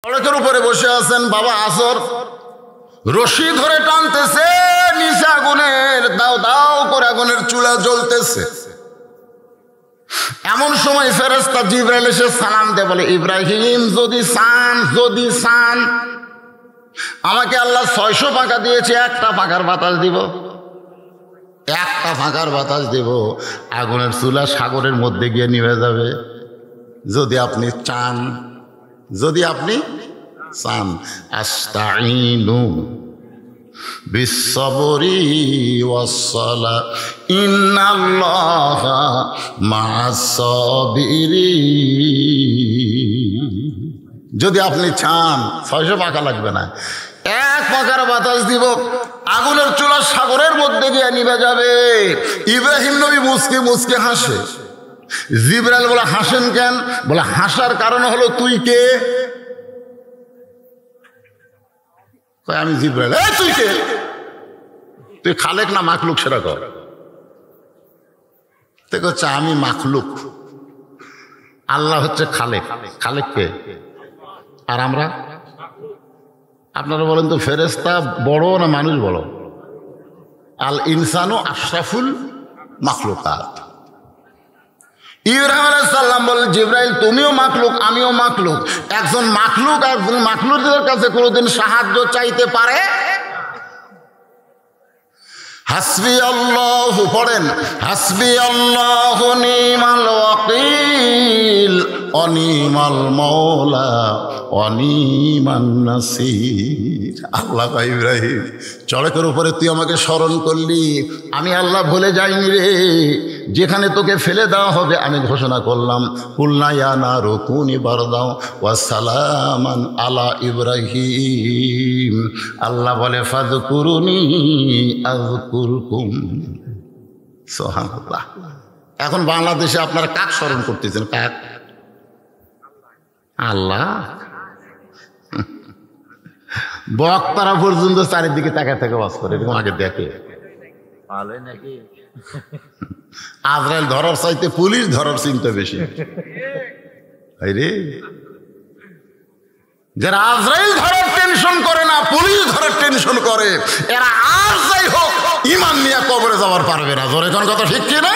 সড়কের উপরে বসে আছেন বাবা আসর, রশি ধরে টানতেছে, নিচে আগুনের দাও দাও করে আগুনের চুলা জ্বলতেছে। এমন সময় ফেরেশতা জিবরাইল এসে সালাম দেয়, বলে ইব্রাহিম যদি চান আমাকে আল্লাহ 600 পাখা দিয়েছে, একটা পাখার বাতাস দিব, একটা পাখার বাতাস দিব, আগুনের চুলা সাগরের মধ্যে গিয়ে নিভে যাবে। যদি আপনি চান, যদি আপনি চান। আস্তাইনু বিসসবরি ওয়াসসালাহ ইন্নাল্লাহা মা'আস সাবিরিন। যদি আপনি চান 600 পাখা লাগবে না, এক পাখার বাতাস দিব, আগুনের চুলা সাগরের মধ্যে গিয়ে নিভে যাবে। ইব্রাহিম নবী মুচকে মুচকে হাসে। জিবরাইল বলে হাসেন কেন? বলে হাসার কারণ হলো তুই কে? আমি জিবরাইল। তুই কে? তুই খালেক না মাখলুক সেটা কর। হচ্ছে আমি মাখলুক, আল্লাহ হচ্ছে খালেক। খালেক কে? আর আমরা? আপনারা বলেন তো ফেরেশতা বড় না মানুষ বড়? আল ইনসানু আশরাফুল মাখলুকাত। ইব্রাহিম আলাইহিস সালাম বলেন জিবরাইল তুমিও মাখলুক, আমিও মাখলুক। একজন মাখলুক একজন মাখলুকের কাছে কোনোদিন সাহায্য চাইতে পারে? হাসবি আল্লাহু পড়েন, হাসবি আল্লাহু নিমাল ওয়াকিল অনিমাল মাওলা অনিমান নাসির। আল্লাহ ইব্রাহিম চড়কের উপরে তুই আমাকে স্মরণ করলি, আমি আল্লাহ ভুলে যাইনি রে। যেখানে তোকে ফেলে দেওয়া হবে আমি ঘোষণা করলাম কুলনা ইয়া নারু কুনি বারদাও ওয়া সালামান আলা ইব্রাহিম। আল্লাহ বলে ফাযকুরুনি আযকুরকুম। সুবহানাল্লাহ। এখন বাংলাদেশে আপনারা কাক স্মরণ করতেছেন? কাক? আল্লাহ। বক্তারা পর্যন্ত চারিদিকে তাকায় থেকে বাস করে, এরকম আগে দেখে। আজরাইল ধরার চাইতে পুলিশ ধরার চিন্তা বেশি। রে যারা আজরাইল ধরার টেনশন করে না, পুলিশ ধরার টেনশন করে, এরা আর যাই হোক ঈমান নিয়ে কবরে যাওয়ার পারবে না। জোরে কোন কথা ঠিক কি না?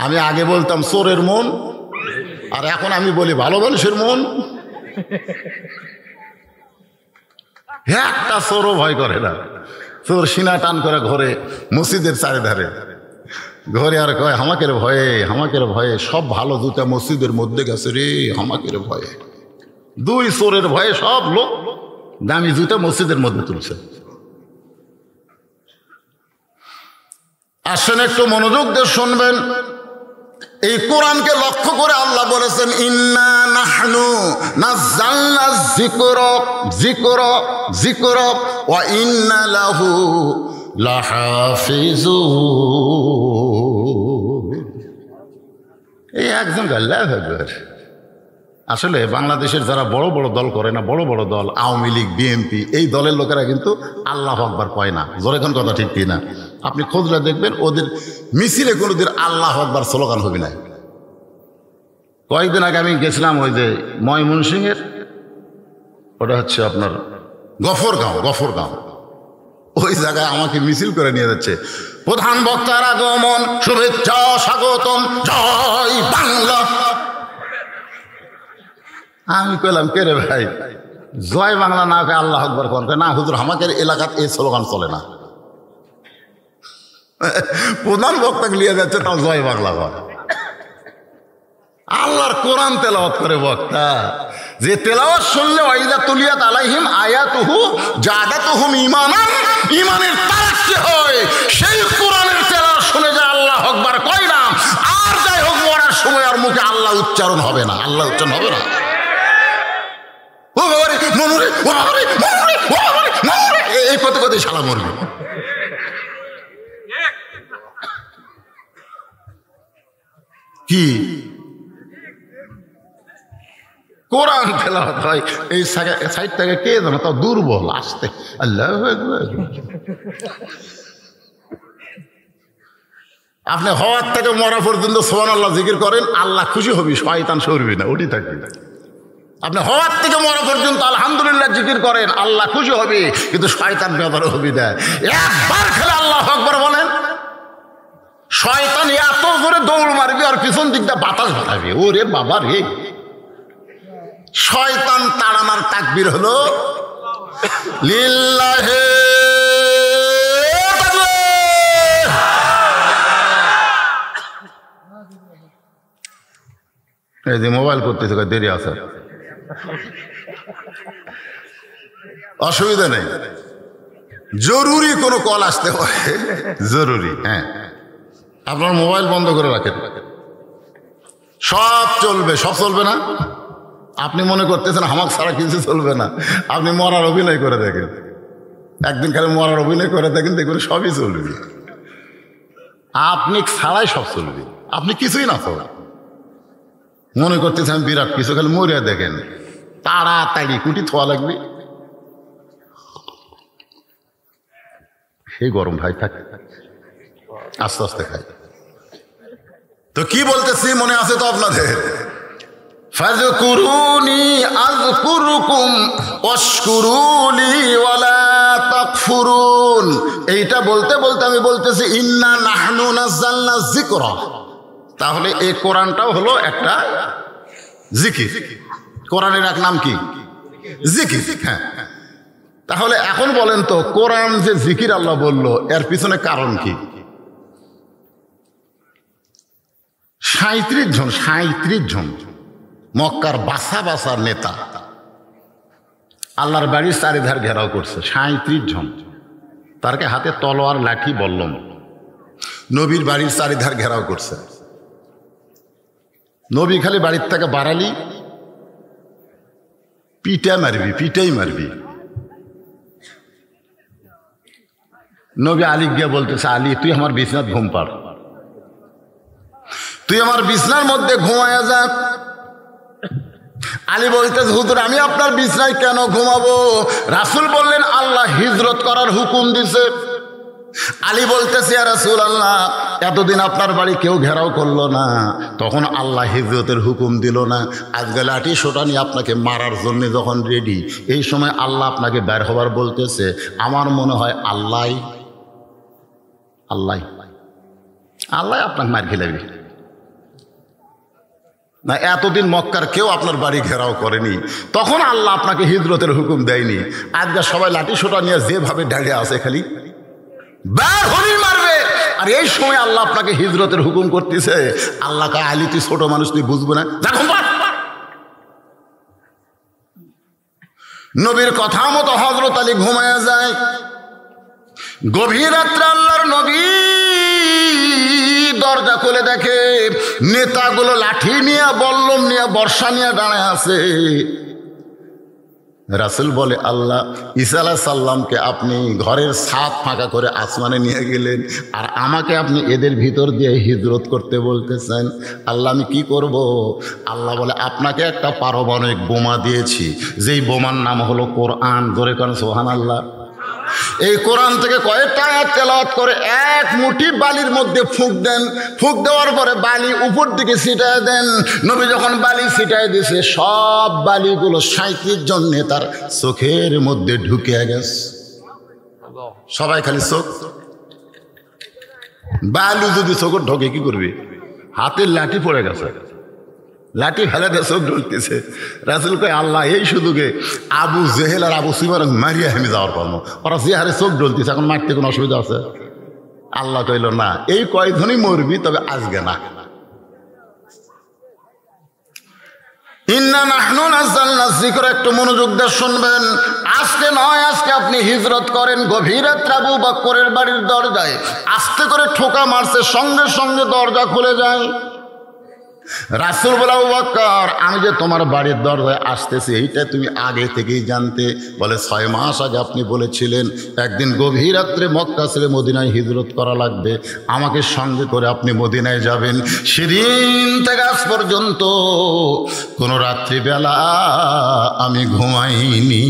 আমি আগে বলতাম চোরের মন, আর এখন আমি বলি ভালো মানুষের মন। একটা চোরও ভয় করে না। চোর সিনা টান করে ঘরে, মসজিদের চারিধারে ঘরে, আর কয় হামাকের ভয়ে, হামাকের ভয়ে সব ভালো জুতা মসজিদের মধ্যে গেছে রে, হামাকের ভয়ে। দুই চোরের ভয়ে সব লোক দামি জুতা মসজিদের মধ্যে তুলছে। আসেন একটু মনোযোগ দিয়ে শুনবেন। এই কোরআনকে লক্ষ্য করে আল্লাহ বলেছেন ইন্না নাহনু নাযালনা যিকরা ওয়া ইন্না লাহু লাহাফিজুন। এই একজন আল্লাহু আকবার। আসলে বাংলাদেশের যারা বড় বড় দল করে না, বড় বড় দল আওয়ামী লীগ, বিএনপি, এই দলের লোকেরা কিন্তু আল্লাহু আকবার কয় না। জোরে কোন কথা ঠিক কি না? আপনি খোঁজলে দেখবেন ওদের মিছিলে কোনোদিন আল্লাহু আকবার স্লোগান হবে না। কয়েকদিন আগে আমি গেছিলাম ওই যে ময়মনসিংহের, ওটা হচ্ছে আপনার গফরগাঁও, ওই জায়গায় আমাকে মিছিল করে নিয়ে যাচ্ছে। প্রধান বক্তার আগমন, শুভেচ্ছা স্বাগতম, জয় বাংলা। আমি কইলাম কে রে ভাই, জয় বাংলা না কে আল্লাহু আকবার কোন? না হুজুর আমাদের এলাকাত এই স্লোগান চলে না। প্রধান বক্তাকে নিয়ে যাচ্ছে, তাও জয় বাংলা কর। আল্লাহর কোরআন তেলাওয়াত করে বক্তা, যে তেলাওয়াত শুনলে ওয়াইদা তুলিয়াত আলাইহিম আয়াতুহু জাদাতুহুম ঈমানান, ঈমানের তারাক্কি হয়। সেই কোরআনের তেলাওয়াত শুনে যে আল্লাহু আকবার কয় না, আর যাই হোক মরার সময় আর মুখে আল্লাহ উচ্চারণ হবে না, আল্লাহ উচ্চারণ হবে না। ও বাবারে মনুরে, ও বাবারে মনুরে, ও বাবারে মনুরে, এই কত কত শালা মরবে। কি কোরআন তেলাওয়াত হয় এই সাইড থেকে, কে জানো তাও দুর্বল আসতে। আল্লাহু আকবার। আপনি হওয়ার থেকে মরা পর্যন্ত সুবহানাল্লাহ জিকির করেন, আল্লাহ খুশি হবি, শয়তান সরবি না, ওটি থাকবি। আপনি হওয়ার থেকে মরা পর্যন্ত আলহামদুলিল্লাহ জিকির করেন, আল্লাহ খুশি হবে, কিন্তু শয়তান ব্যাপারে হবে দেয়। একবার খেলে আল্লাহ আকবার বলেন, শয়তান এত করে দৌড় মারবে আর পিছন দিকটা বাতাস বাড়াবে। ওরে বাবা রে, শয়তান তাড়ানোর তাকবীর হলো লিল্লাহে। এই যে মোবাইল করতেছে, দেরি আছে, অসুবিধা নেই, জরুরি কোনো কল আসতে হয়, জরুরি। হ্যাঁ, আপনার মোবাইল বন্ধ করে রাখেন, সব চলবে। সব চলবে না, আপনি মনে করতেছেন আমাকে ছাড়া কিছু চলবে না, আপনি মরার অভিনয় করে দেখেন, একদিন খালি মরার অভিনয় করে দেখেন, দেখবেন সবই চলবে। আপনি ছাড়াই সব চলবে, আপনি কিছুই না চলা মনে করতেছেন বিরাট কিছু, খালি মরিয়া দেখেন, তাড়াতাড়ি কুটি থোয়া লাগবে। সেই গরম ভাই থাকে, আস্তে আস্তে খাই। তো কি বলতেছি মনে আছে তো আপনাদের? ফাযকুরুনি আযকুরুকুম ওয়াশকুরুলি ওয়ালা তাকফুরুন। এইটা বলতে বলতে আমি বলতেছি ইন্না নাহনু নাযালনা যিকরা। তাহলে এই কোরআনটাও হলো একটা জিকির। কোরআনের এক নাম কি? জিকির। হ্যাঁ, তাহলে এখন বলেন তো, কোরআন যে জিকির আল্লাহ বলল, এর পিছনে কারণ কি? 37 জন মক্কার বাসা বাসা নেতা আল্লাহর বাড়ির চারিধার ঘেরাও করছে। 37 জন, তারকে হাতে তলোয়ার লাঠি বল্লম, নবীর বাড়ির চারিধার ঘেরাও করছে। নবী খালি বাড়ির থেকে বাড়ালি পিটাই মারবি। নবী আলী গিয়া বলতেছে, আলী তুই আমার বিছনাত ঘুম পাড়, তুই আমার বিছনার মধ্যে ঘুমায়া যা। আলী বলতেছে, হুজুর আমি আপনার বিছনায় কেন ঘুমাবো? রাসূল বললেন, আল্লাহ হিজরত করার হুকুম দিছে। আলী বলতেছে, ইয়া রাসূলুল্লাহ এতদিন আপনার বাড়ি কেউ ঘেরাও করলো না, তখন আল্লাহ হিজরতের হুকুম দিল না, আজকে লাঠি সোটা নিয়ে আপনাকে মারার জন্য যখন রেডি, এই সময় আল্লাহ আপনাকে বের হবার বলতেছে। আমার মনে হয় আল্লাহ আপনাকে মার খেলাবি না। এতদিন মক্কার কেউ আপনার বাড়ি ঘেরাও করেনি, তখন আল্লাহ আপনাকে হিজরতের হুকুম দেয়নি। আজকে সবাই লাঠি সোটা নিয়ে যেভাবে দাঁড়িয়ে আছে খালি বের হলেই মারবে, আর এই সময় আল্লাহ আপনাকে হিজরতের হুকুম করতেছে। আল্লাহ কা আলী তুই ছোট মানুষ, তুই বুঝবো না, নবীর কথা মতো হযরত আলী ঘুমায়া যায়। গভীর রাত্রে আল্লাহর নবী দরজা খুলে দেখে নেতাগুলো লাঠি নিয়ে, বল্লম নিয়ে, বর্ষা নিয়ে দাঁড়ায় আছে। রাসূল বলে, আল্লাহ ঈসা আলাইহিস সালামকে আপনি ঘরের ছাদ ফাঁকা করে আসমানে নিয়ে গেলেন, আর আমাকে আপনি এদের ভিতর দিয়ে হিজরত করতে বলতেছেন। আল্লাহ আমি কি করব? আল্লাহ বলে, আপনাকে একটা পারমাণবিক বোমা দিয়েছি, যেই বোমার নাম হলো কোরআন। জোরে করেন সুবহানাল্লাহ। এই কোরআন থেকে কয়েকটা আয়াত তেলাওয়াত করে এক মুঠি বালির মধ্যে ফুঁক দেন, ফুঁক দেওয়ার পরে বালি উপর দিকে ছিটায় দেন। নবী যখন বালি ছিটায় দিয়েছে, সব বালিগুলো 37 জন নেতার চোখের মধ্যে ঢুকে গেছে। সবাই খালি চোখ, বালু যদি চোখ ঢোকে কি করবে? হাতের লাঠি পড়ে গেছে, লাঠি ফেলে দিয়ে চোখ ঢুকতেছে। রাসূল কয়, আল্লাহ এই শুধুকে আবু জেহেল আর আবু সুফিয়ান মারিয়া হেমে যাওয়ার কর্ম, ওরা যে হারে চোখ ঢুলতেছে, এখন মারতে কোনো অসুবিধা আছে? আল্লাহ কইল, না, এই কয়েকজনই মরবি, তবে আজকে না। ইন্না নাহনু নাযালনা যিকরা, একটু মনোযোগ দিয়ে শুনবেন। আজকে নয়, আজকে আপনি হিজরত করেন। গভীর রাত্রে আবু বকরের বাড়ির দরজায় আস্তে করে ঠোকা মারছে, সঙ্গে সঙ্গে দরজা খুলে যায়। রাসূল বলে, আবু বকর আমি যে তোমার বাড়ির দরজায় আসতেছি, এইটা তুমি আগে থেকেই জানতে? বলে, 6 মাস আগে আপনি বলেছিলেন একদিন গভীর রাত্রে মক্কা ছেড়ে মদিনায় হিজরত করা লাগবে, আমাকে সঙ্গে করে আপনি মদিনায় যাবেন। সেদিন থেকে আজ পর্যন্ত কোনো রাত্রিবেলা আমি ঘুমাইনি।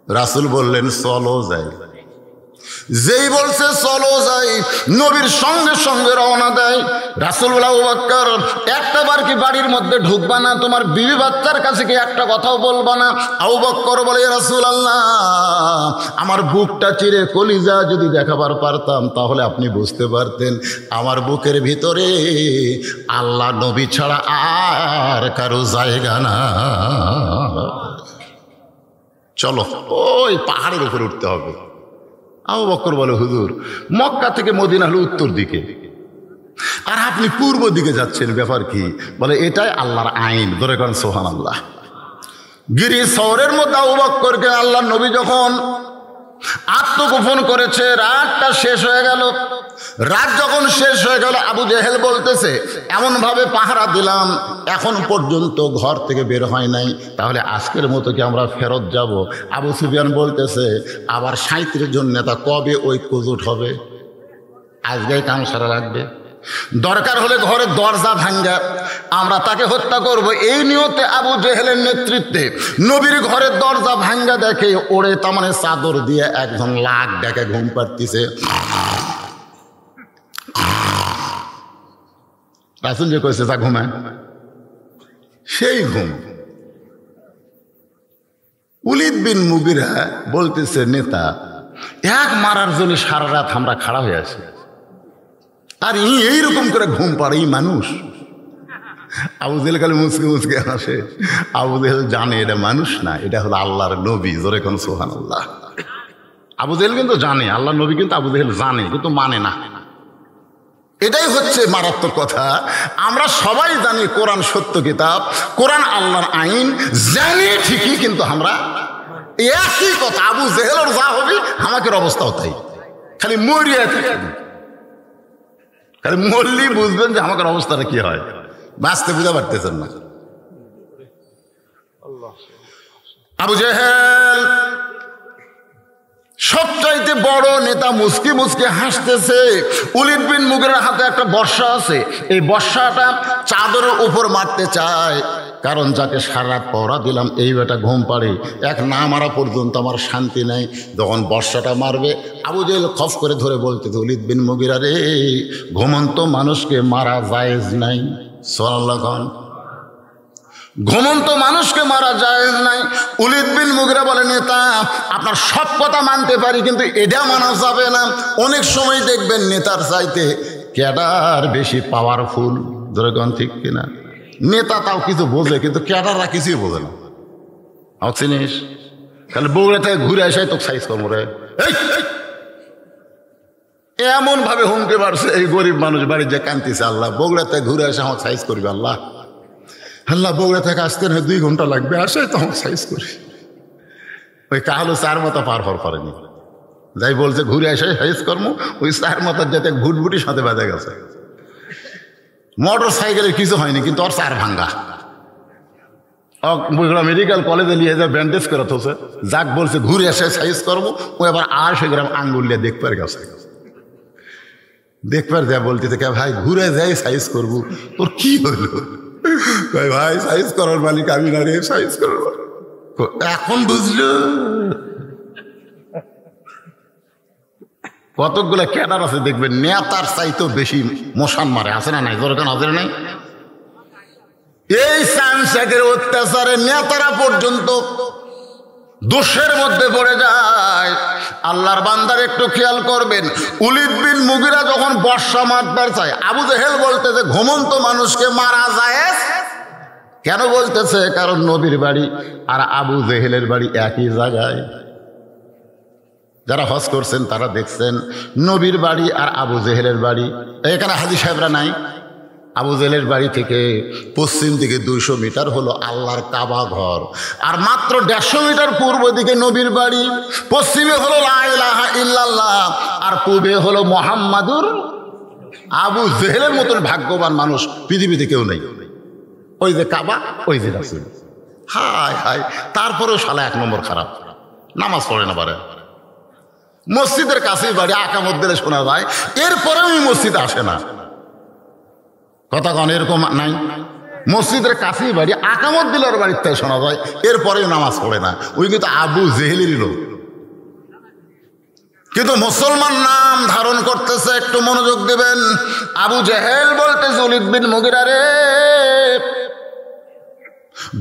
রাসূল বললেন, চলো যাই। যেই বলছে চলো যাই, নবীর সঙ্গে সঙ্গে রওনা দেয়। রাসূল বলে, আবু বকর একটা বার কি বাড়ির মধ্যে ঢুকবা না? তোমার বিবি বাচ্চার কাছে কি একটা কথাও বলবা না? আবু বকর বলে, ইয়া রাসূলুল্লাহ, আমার বুকটা চিরে কলিজা যদি দেখাবার পারতাম তাহলে আপনি বুঝতে পারতেন আমার বুকের ভিতরে আল্লাহ নবী ছাড়া আর কারো জায়গা না। চলো ওই পাহাড়ের উপরে উঠতে হবে। আবু বকর বলে, হুজুর মক্কা থেকে মদিনা হলো উত্তর দিকে, আর আপনি পূর্ব দিকে যাচ্ছেন, ব্যাপার কি? বলে, এটাই আল্লাহর আইন। ধরে করেন সুবহানাল্লাহ। গিরি শহরের মধ্যে আবু বকরকে আল্লাহর নবী যখন আত্মগোপন করেছে, রাতটা শেষ হয়ে গেল। রাত যখন শেষ হয়ে গেল, আবু জেহেল বলতেছে, এমন ভাবে পাহারা দিলাম এখন পর্যন্ত ঘর থেকে বের হয় নাই, তাহলে আজকের মতো কি আমরা ফেরত যাব? আবু সুফিয়ান বলতেছে, আবার 37 জন নেতা কবে ঐক্যজোট হবে? আজকেই কাম সারা লাগবে, দরকার হলে ঘরের দরজা ভাঙ্গা আমরা তাকে হত্যা করব। এই নিয়তে আবু জেহেলের নেতৃত্বে নবীর ঘরের দরজা ভাঙ্গা দেখে ওড়ে তার মানে চাদর দিয়ে একজন লাখ ডেকে ঘুম পাড়তিছে। রাসূল যে কইছে তা ঘুমায়, সেই ঘুম। উলিদ বিন মুগিরা বলতেছে, নেতা এক মারার জন্য সারা রাত আমরা খাড়া হয়ে আছি, আর এইরকম করে ঘুম পাড়ে এই মানুষ। আবু জেহেল খালি মুসকে মুসকে হাসে। আবু জেহেল জানে এটা মানুষ না, এটা হলো আল্লাহর নবী। জোরে কোন সুবহানাল্লাহ। আবু জেহেল কিন্তু জানে আল্লাহর নবী, কিন্তু আবু জেহেল জানে কিন্তু মানে না। এটাই হচ্ছে মারাত্মক কথা। আমরা সবাই জানি কোরআন সত্য কিতাব, কোরআন আল্লাহর আইন, জানি ঠিকই, কিন্তু আমরা একই কথা। আবু জেহেলের যা হবে আমাদের অবস্থাও তাই, খালি মরিয়া থাকে, খালি মরলি বুঝবেন যে আমাদের অবস্থাটা কি হয়। বাঁচতে বুঝা পারতেছেন না। আবু জেহেল সবচাইতে বড় নেতা, মুসকি মুসকি হাসতেছে। উলিদ বিন মুগিরার হাতে একটা বর্ষা আছে, এই বর্ষাটা চাদরের উপর মারতে চায়, কারণ যাকে সারা রাত পহরা দিলাম এই বেটা ঘুম পাড়ে, এক না মারা পর্যন্ত আমার শান্তি নাই। যখন বর্ষাটা মারবে, আবু জেহেল খফ করে ধরে বলতে, উলিদ বিন মুগিরা রে, ঘুমন্ত মানুষকে মারা জায়েজ নাই। সুবহানাল্লাহ। ঘুমন্ত মানুষকে মারা জায়েজ নাই। উলিদ বিন মুগিরা বলে, নেতা আপনার সব কথা মানতে পারি, কিন্তু এটা মানা যাবে না। অনেক সময় দেখবেন নেতার চাইতে ক্যাডার বেশি পাওয়ারফুল। ধরেগণ ঠিক কিনা? নেতা তাও কিছু বোঝে, কিন্তু ক্যাডাররা কিছুই বোঝে না। চিনিস তাহলে বগুড়া থেকে ঘুরে আসাই তো সাইজ কম রে, এমন ভাবে হুমকে পারছে এই গরিব মানুষ বাড়ি যে কান্তিছে। আল্লাহ বগুড়া থেকে ঘুরে আসে আমার সাইজ করবে। আল্লাহ আল্লাহ বগুড়া থেকে আসতে না 2 ঘন্টা লাগবে, আসে তো আমার সাইজ করি। ওই কাহলো 4 মাথা পার হওয়ার পারেনি, যাই বলছে ঘুরে আসে সাইজ কর্ম, ওই 4 মাথার যাতে ভুটভুটির সাথে বেঁধে গেছে। মোটর সাইকেলের কিছু হয়নি, কিন্তু ওর 4 ভাঙ্গা। বগুড়া মেডিকেল কলেজে নিয়ে যা ব্যান্ডেজ করে থোছে, যাক বলছে ঘুরে আসে সাইজ করবো, ও এবার 250 গ্রাম আঙ্গুল নিয়ে দেখবার গেছে। দেখবার যা বলতেছে, কে ভাই ঘুরে যাই সাইজ করবো, তোর কি হইল? ভাই ভাই সাইজ করার মালিক আমি না রে, সাইজ করবো। এখন বুঝলো কতকগুলো ক্যাডার আছে দেখবেন নেতার চাইতেও বেশি মশান মারে, আছে না নাই? জোরে কেন হাজার নাই? এই সানসাকের অত্যাচারে নেতারা পর্যন্ত দোষের মধ্যে পড়ে যায়। আল্লাহর বান্দার একটু খেয়াল করবেন, উলিদ বিন মুগিরা যখন বর্ষা মারবার চায়, আবু জেহেল বলতেছে ঘুমন্ত মানুষকে মারা যায়। কেন বলতেছে? কারণ নবীর বাড়ি আর আবু জেহেলের বাড়ি একই জায়গায়। যারা হজ করছেন তারা দেখছেন নবীর বাড়ি আর আবু জেহেলের বাড়ি, এখানে হাজী সাহেবরা নাই। আবু জেহেলের বাড়ি থেকে পশ্চিম দিকে 200 মিটার হলো আল্লাহর কাবা ঘর, আর মাত্র 150 মিটার পূর্ব দিকে নবীর বাড়ি। পশ্চিমে হলো লা ইলাহা ইল্লাল্লাহ, আর পূবে হলো মুহাম্মাদুর। আবু জেহেলের মতন ভাগ্যবান মানুষ পৃথিবীতে কেউ নেই। ওই যে কাবা, ওই যে রাসূল। হায় হায়, তারপরেও শালা 1 নম্বর খারাপ, নামাজ পড়ে না পারে। মসজিদের কাছেই বাড়ি, আকামত দিলে শোনা যায়, এরপরেও ওই মসজিদে আসে না। কথা কন এরকম নাই? মসজিদের কাছেই বাড়ি, আকামত দিলে ওর বাড়ির থেকে শোনা যায়, এরপরেও নামাজ পড়ে না। ওই কিন্তু আবু জেহেলেরই লোক। কিন্তু মুসলমান নাম ধারণ করতেছে। একটু মনোযোগ দেবেন। আবু জেহেল বলতেছে ওলীদ বিন মুগিরা রে,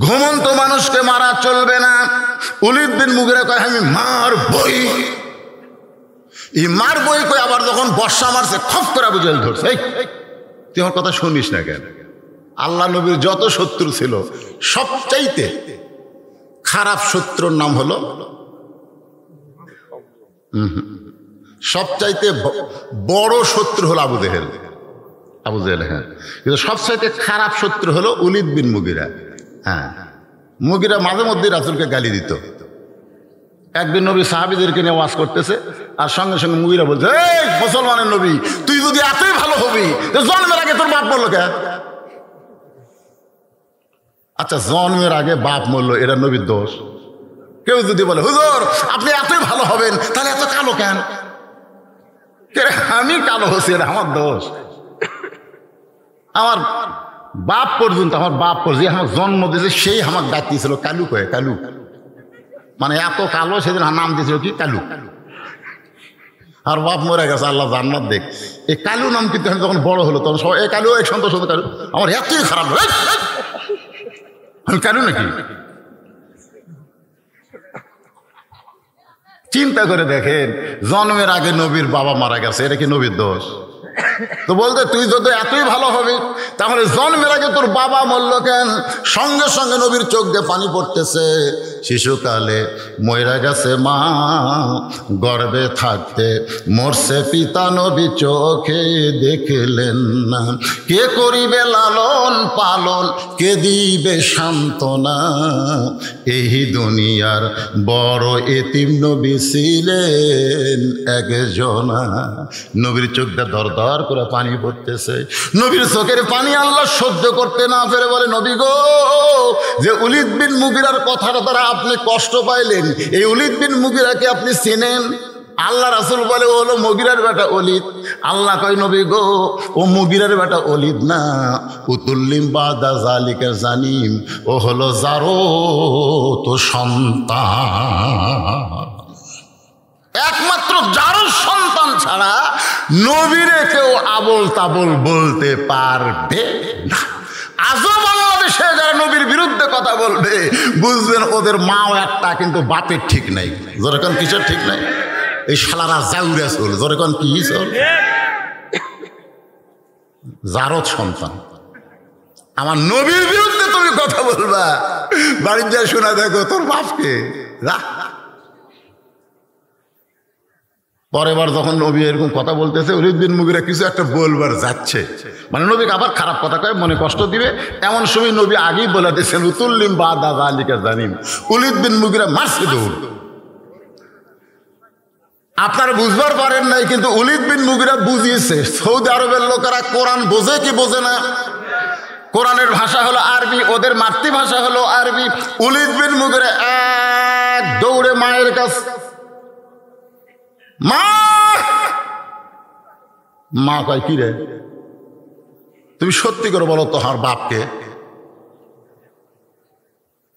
ঘুমন্ত মানুষকে মারা চলবে না। ওলীদ বিন মুগিরা কয় আমি মারবই। এই মারবই কই আবার যখন বর্ষা মারছে খপ করে আবু জেহেল ধরছে। তুই আমার কথা শুনিস না কেন? আল্লাহ নবীর যত শত্রু ছিল সবচাইতে খারাপ শত্রুর নাম হলো সবচাইতে বড় শত্রু হলো আবু জেহেল। আবু জেহেল, হ্যাঁ। কিন্তু সবচাইতে খারাপ শত্রু হলো ওলীদ বিন মুগিরা। হ্যাঁ, মুগিরা মাঝে মধ্যে রাসূলকে গালি দিত। একদিন নবী সাহাবীদেরকে নিয়ে ওয়াজ করতেছে, আর সঙ্গে সঙ্গে মুগিরা বলছে, এই মুসলমানের নবী, তুই যদি এতই ভালো হবি জন্মের আগে তোর বাপ মরলো কে? আচ্ছা, জন্মের আগে বাপ মরলো, এটা নবীর দোষ? কেউ যদি বলে হুজুর আপনি এতই ভালো হবেন তাহলে এত কালো কেন? আমি কালো হচ্ছি, এটা আমার দোষ? আমার বাপ পর্যন্ত, আমার বাপ যে আমার জন্ম দিয়েছে সেই আমাকে ডাক দিয়েছিল কালু কয়ে। কালু মানে এত কালো, সেদিন নাম দিয়েছিল কি কালু। আর বাপ মরে গেছে, আল্লাহ জান্নাত দেখ। এই কালু নাম কিন্তু আমি যখন বড় হলো তখন সবাই এই কালু, এক সন্তোষ হতো কালু। আমার এতই খারাপ, আমি কালু নাকি? চিন্তা করে দেখেন, জন্মের আগে নবীর বাবা মারা গেছে, এটা কি নবীর দোষ? তো বলতে তুই যদি এতই ভালো হবে তাহলে জন্মের আগে তোর বাবা মরল কেন? সঙ্গে সঙ্গে নবীর চোখ দিয়ে পানি পড়তেছে। শিশুকালে মইরা গেছে মা, গর্ভে থাকতে মরছে পিতা, নবী চোখে দেখলেন না। কে করিবে লালন পালন, কে দিবে সান্ত্বনা? এই দুনিয়ার বড় এতিম নবী ছিলেন একজনা। নবীর চোখ দিয়ে দর দর করে পানি পড়তেছে। নবীর চোখের পানি আল্লাহ সহ্য করতে না পেরে বলে, নবী গো, যে ওলীদ বিন মুগিরার কথাটা দ্বারা আপনি কষ্ট পাইলেন, এই ওলীদ বিন মুগিরাকে আপনি চেনেন? আল্লাহ রাসূল বলে ও হলো মুগিরার বেটা ওলীদ। আল্লাহ কয় নবী গো, ও মুগিরার বেটা ওলীদ না, উতুল্লিম বাদা জালিকা জানিম, ও হলো জারত সন্তান। একমাত্র যারও সন্তান ছাড়া নবীরে কেউ আবল তাবল বলতে পারবে না। আজও বাংলাদেশে যারা নবীর বিরুদ্ধে কথা বলবে বুঝবেন ওদের মাও একটা, কিন্তু বাপের ঠিক নাই। যেরকম কিসের ঠিক নাই? এই শালারা জাউরা চল, যেরকম কি চল, জারদ সন্তান। আমার নবীর বিরুদ্ধে তুমি কথা বলবা, বাড়িতে শোনা দেখো তোর বাপকে। পরের বার যখন নবী এরকম কথা বলতেছে, ওলীদ বিন মুগিরা কিছু একটা বলবার যাচ্ছে, মানে নবীকে আবার খারাপ কথা কয়, মনে কষ্ট দিবে, এমন সময় নবী আগেই বলে দিয়েছেন উতুল্লিম বাদা যালিকা জানিম, ওলীদ বিন মুগিরা মারছে দৌড়। আপনারা বুঝবার পারেন নাই, কিন্তু ওলীদ বিন মুগিরা বুঝিয়েছে। সৌদি আরবের লোকেরা কোরআন বোঝে কি বোঝে না? কোরআনের ভাষা হলো আরবি, ওদের মাতৃভাষা হলো আরবি। ওলীদ বিন মুগিরা এক দৌড়ে মায়ের কাছে, মা, মা কয় কি রে, তুমি সত্যি করে বলো তো আমার বাপকে?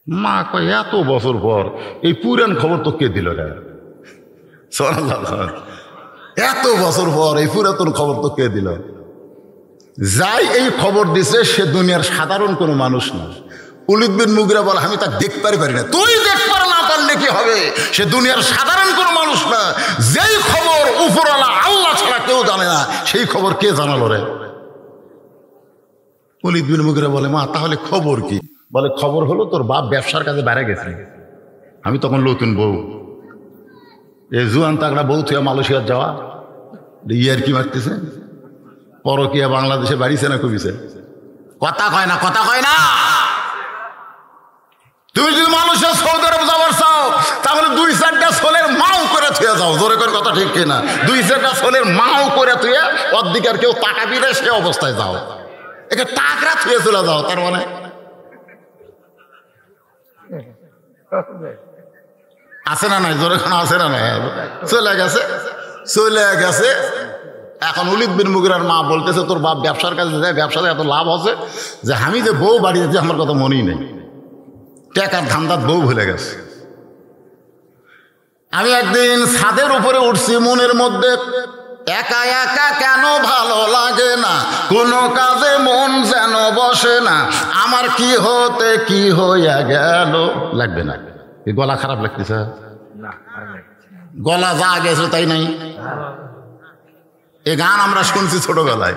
মা কয় এত বছর পর এই পুরান খবর তো কে দিল রে? এত বছর পর এই পুরাতন খবর তো কে দিল? যাই এই খবর দিছে সে দুনিয়ার সাধারণ কোনো মানুষ না। ওলীদ বিন মুগিরা বলে আমি তা দেখতে পারি না। তুই দেখতে না পারলে কি হবে? সে দুনিয়ার সাধারণ কোনো মানুষ না। যেই খবর উপরওয়ালা আল্লাহ ছাড়া কেউ জানে না, সেই খবর কে জানালো রে? ওলীদ বিন মুগিরা বলে মা তাহলে খবর কি? বলে খবর হলো তোর বাপ ব্যবসার কাজে বাইরে গেছে। আমি তখন নতুন বউ, এই জুয়ান তাগড়া বউ থেকে মালয়েশিয়ার যাওয়া, ইয়ার কি মারতেছে, পরকিয়া বাংলাদেশে বাড়িছে না কমিছে? কথা কয় না, কথা কয় না। তুমি যদি মানুষের সৌদি আরব যাবার চাও তাহলে 2-4টা ছোলের মাও করে থুয়ে যাও। জোরে করে কথা ঠিক কিনা? 2-4টা ছোলের মাও করে থুয়ে অর্ধেক আর কেউ তাকাবি না সে অবস্থায় যাও, একে টাকরা থুয়ে চলে যাও। তার মানে আছে না নাই? জোরে কোনো আছে না নাই? চলে গেছে, চলে গেছে। এখন ওলীদ বিন মুগিরার মা বলতেছে তোর বাপ ব্যবসার কাজে যায়, ব্যবসাতে এত লাভ আছে যে আমি যে বউ বাড়িতে আমার কথা মনেই নেই, টাকার ধান্দাত বউ ভুলে গেছে। আমি একদিন ছাদের উপরে উঠছি, মনের মধ্যে একা একা কেন ভালো লাগে না, কোনো কাজে মন যেন বসে না, আমার কি হতে কি হইয়া গেল। লাগবে না? গলা খারাপ লাগতেছে? গলা যা গেছে তাই নাই। এই গান আমরা শুনছি ছোটবেলায়,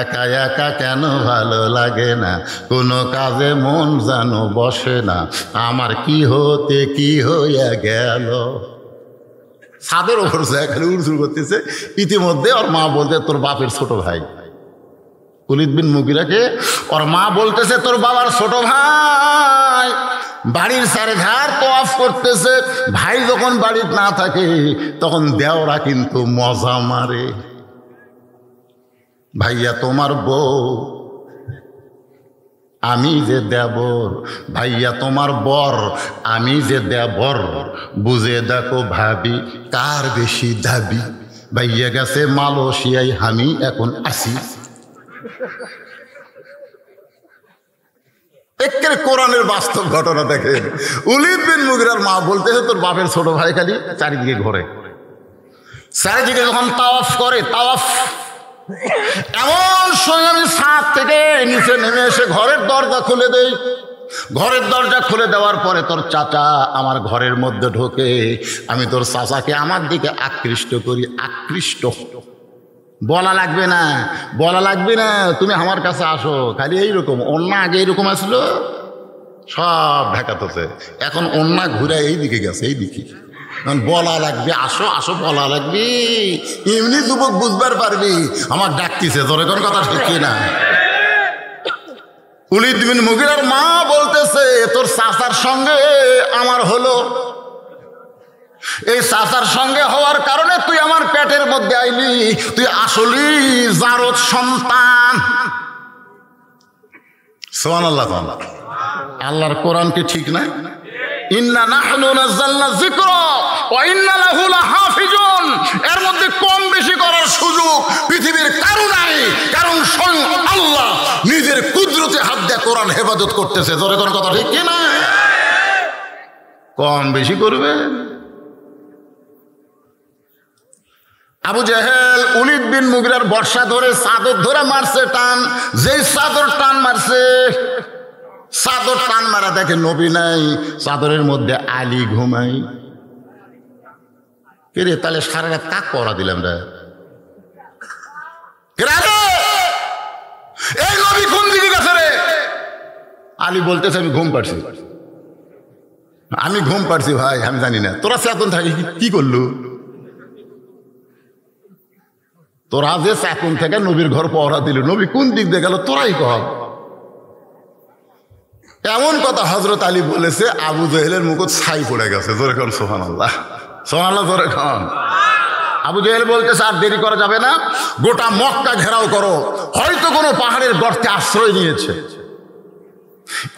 একা একা কেন ভালো লাগে না, কোনো কাজে মন যেন বসে না, আমার কি হতে কি হইয়া গেল। ছাদের ওপর খালি উড়ঝুড় করতেছে। ইতিমধ্যে ওর মা বলতে, তোর বাপের ছোট ভাই ওলীদ বিন মুগীরাকে ওর মা বলতেছে, তোর বাবার ছোট ভাই বাড়ির চারিধার তওয়াফ করতেছে। ভাই যখন বাড়িতে না থাকে তখন দেওরা কিন্তু মজা মারে। ভাইয়া তোমার বউ, আমি যে দেবর, ভাইয়া তোমার বর, আমি যে দেবর, বুঝে দেখো ভাবি কার বেশি দাবি। ভাইয়া গেছে মালয়েশিয়ায়, আমি এখন আসি। একের কোরআনের বাস্তব ঘটনা দেখেন। ওলীদ বিন মুগীরার মা বলতেছে, তোর বাপের ছোট ভাই খালি চারিদিকে ঘোরে, চারিদিকে যখন তাওয়াফ করে, তাওয়াফ এমন সময় আমি ছাদ থেকে নিচে নেমে এসে ঘরের দরজা খুলে দেই। ঘরের দরজা খুলে দেওয়ার পরে তোর চাচা আমার ঘরের মধ্যে ঢোকে। আমি তোর চাচাকে আমার দিকে আকৃষ্ট করি। আকৃষ্ট বলা লাগবে না, বলা লাগবে না, তুমি আমার কাছে আসো। খালি এইরকম অন্য আগে এইরকম আসলো, সব ঢাকাতেছে। এখন অন্য ঘুরে এই দিকে গেছে, এই দিকে। বলা লাগবে, আসো আসো বলা লাগবে। এমনি যুবক বুঝবার পারবি আমার ডাকতিছে, তোর কোন কথা ঠিক না। ওলীদ বিন মুগীরার মা বলতেছে, তোর চাচার সঙ্গে আমার হলো, এই চাচার সঙ্গে হওয়ার কারণে তুই আমার পেটের মধ্যে আইলি, তুই আসলি জারদ সন্তান। সুবহানাল্লাহ। আল্লাহর কোরআন কি ঠিক না? ইন্না নাহনু নাযালনা যিকরা ওয়া ইন্না লাহু লাহাফিজুন। এর মধ্যে কম বেশি করার সুযোগ পৃথিবীর কারো নাই, কারণ স্বয়ং আল্লাহ নিজের কুদরতে হাত দিয়ে কোরআন হেফাজত করতেছে। জোরে কোন কথা ঠিক কি না? কম বেশি করবে। আবু জেহেল ওলীদ বিন মুগীরার বর্ষা ধরে চাদর ধরে মারছে টান। যেই চাদর টান মারছে, চাদর টান মারা দেখে নবী নাই, চাদরের মধ্যে আলী ঘুমাই। রে তাহলে সারা রাত কাক পড়া দিলাম রে? এই নবী কোন দিকে গেছে রে? আলী বলতেছে, আমি ঘুম পাড়ছি, আমি ঘুম পাড়ছি ভাই, আমি জানি না। তোরা চেতন থাকি কি করলু? তোরা যে চেতন থেকে নবীর ঘর পহরা দিল, নবী কোন দিক দিয়ে গেল তোরাই কহ। এমন কথা হযরত আলী বলেছে, আবু জেহেলের মুখ ছাই পড়ে গেছে। জোরে খান সুবহানাল্লাহ, সুবহানাল্লাহ জোরে খান। আবু জেহেল বলতেছে, আর দেরি করা যাবে না, গোটা মক্কা ঘেরাও করো, হয়তো কোনো পাহাড়ের গর্তে আশ্রয় নিয়েছে।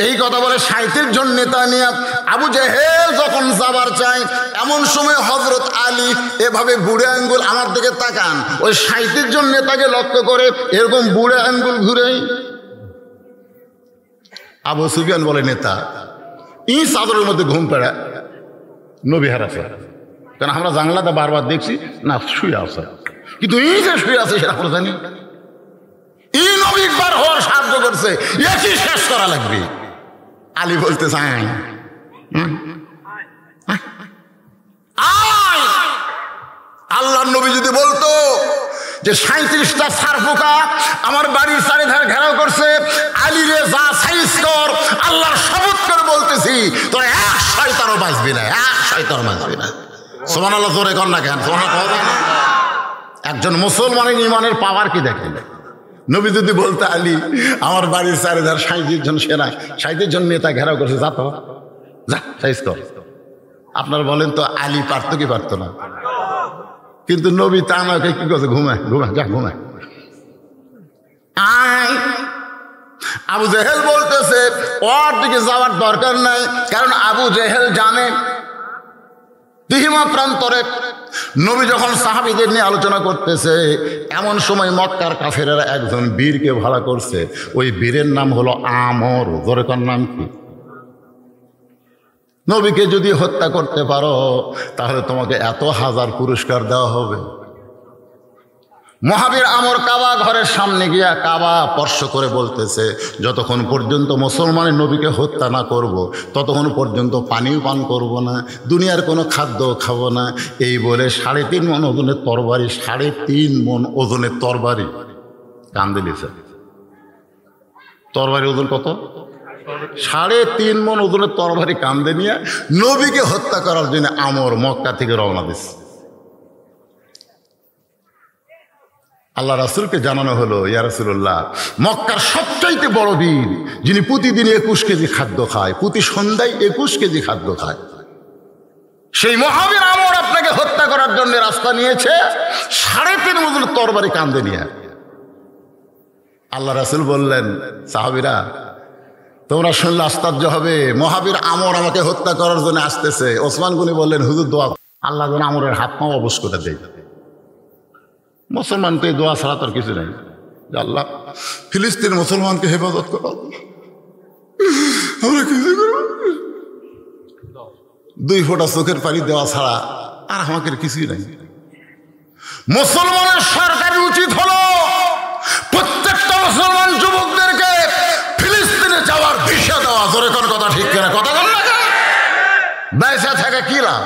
এই কথা বলে ৩৭ জন নেতা নিয়ে আবু জেহেল যখন যাবার চায়, এমন সময় হযরত আলী এভাবে বুড়ে আঙ্গুল আমার দিকে তাকান, ওই ৩৭ জন নেতাকে লক্ষ্য করে এরকম বুড়ে আঙ্গুল ঘুরে। আবু সুফিয়ান বলে, নেতা এই চাদরের মধ্যে ঘুম পেড়া নবী হারাছে, কারণ আমরা জানলাতে বারবার দেখছি না শুয়ে আছে, কিন্তু এই যে শুয়ে আছে সেটা আমরা জানি। এই নবী একবার হওয়ার সাহায্য করছে, একই শেষ করা লাগবে। আলী বলতে চাই, আল্লাহর নবী যদি বলতো যে ৩৭টা ছারপোকা আমার বাড়ির চারিধারে ঘেরাও করছে, আলী রে যা সাইজ কর, আল্লাহর শপথ করে বলতেছি তোর এক শয়তানও বাঁচবি না, এক শয়তানও বাঁচবি না। সুবহানাল্লাহ জোরে কর না কেন? একজন মুসলমানের ইমানের পাওয়ার কি দেখেন। নবী যদি বলতে আলী আমার বাড়ির চারিধার ৩৭ জন সেনা, ৩৭ জন নেতা ঘেরাও করছে, যা তো যা সাইজ কর। আপনার বলেন তো আলী পারতো কি পারতো না? কিন্তু নবী তা নয়, কি করছে? ঘুমায় ঘুমায়, যা ঘুমায়। আবু জেহেল বলতেছে ওর দিকে যাওয়ার দরকার নাই, কারণ আবু জেহেল জানে তিহিমা প্রান্তরে নবী যখন সাহাবীদের নিয়ে আলোচনা করতেছে, এমন সময় মক্কার কাফেরেরা একজন বীরকে ভাড়া করছে। ওই বীরের নাম হলো আমর। জোরে কর নাম কি? নবীকে যদি হত্যা করতে পারো তাহলে তোমাকে এত হাজার পুরস্কার দেওয়া হবে। মহাবীর আমর কাবা ঘরের সামনে গিয়া কাবা স্পর্শ করে বলতেছে, যতক্ষণ পর্যন্ত মুসলমানের নবীকে হত্যা না করব ততক্ষণ পর্যন্ত পানিও পান করব না, দুনিয়ার কোনো খাদ্য খাবো না। এই বলে 3.5 মণ ওজনের তরবারি, 3.5 মণ ওজনের তরবারি কান্দে দিয়েছে। তরবারি ওজন কত? 3.5 মণ ওজনের তরবারি কান্দে নিয়ে নবীকে হত্যা করার জন্য আমর মক্কা থেকে রওনা দিচ্ছে। আল্লাহ রাসূলকে জানানো হলো, ইয়া রাসূলুল্লাহ, মক্কার সবচাইতে বড় বীর, যিনি প্রতিদিন 21 কেজি খাদ্য খায়, প্রতি সন্ধ্যায় 21 কেজি খাদ্য খায়, সেই মহাবীর আমর আপনাকে হত্যা করার জন্য রাস্তা নিয়েছে 3.5 মণ তরবারি কান্দে নিয়ে। আল্লাহ রাসূল বললেন, সাহাবীরা তোমরা শুনলে আশ্চর্য হবে, মহাবীর আমর আমাকে হত্যা করার জন্য আসতেছে। ওসমান গনি বললেন, হুজুর দোয়া, আল্লাহ যেন আমরের হাত পাও অবশ করে দেয়। মুসলমান তো এই দোয়া ছাড়া তোর কিছু নেই, আল্লাহ ফিলিস্তিন মুসলমানকে হেফাজত করো, আমরা কিছু করব, 2 ফোঁটা চোখের পানি দেওয়া ছাড়া আর আমাদের কিছুই নাই। মুসলমানের সরকারি উচিত হলো প্রত্যেকটা মুসলমান যুবকদেরকে ফিলিস্তিনে যাওয়ার ভিসা দেওয়া। জোরে কোন কথা ঠিক কিনা? কথা বল না, বেঁচে থাকে কি লাভ?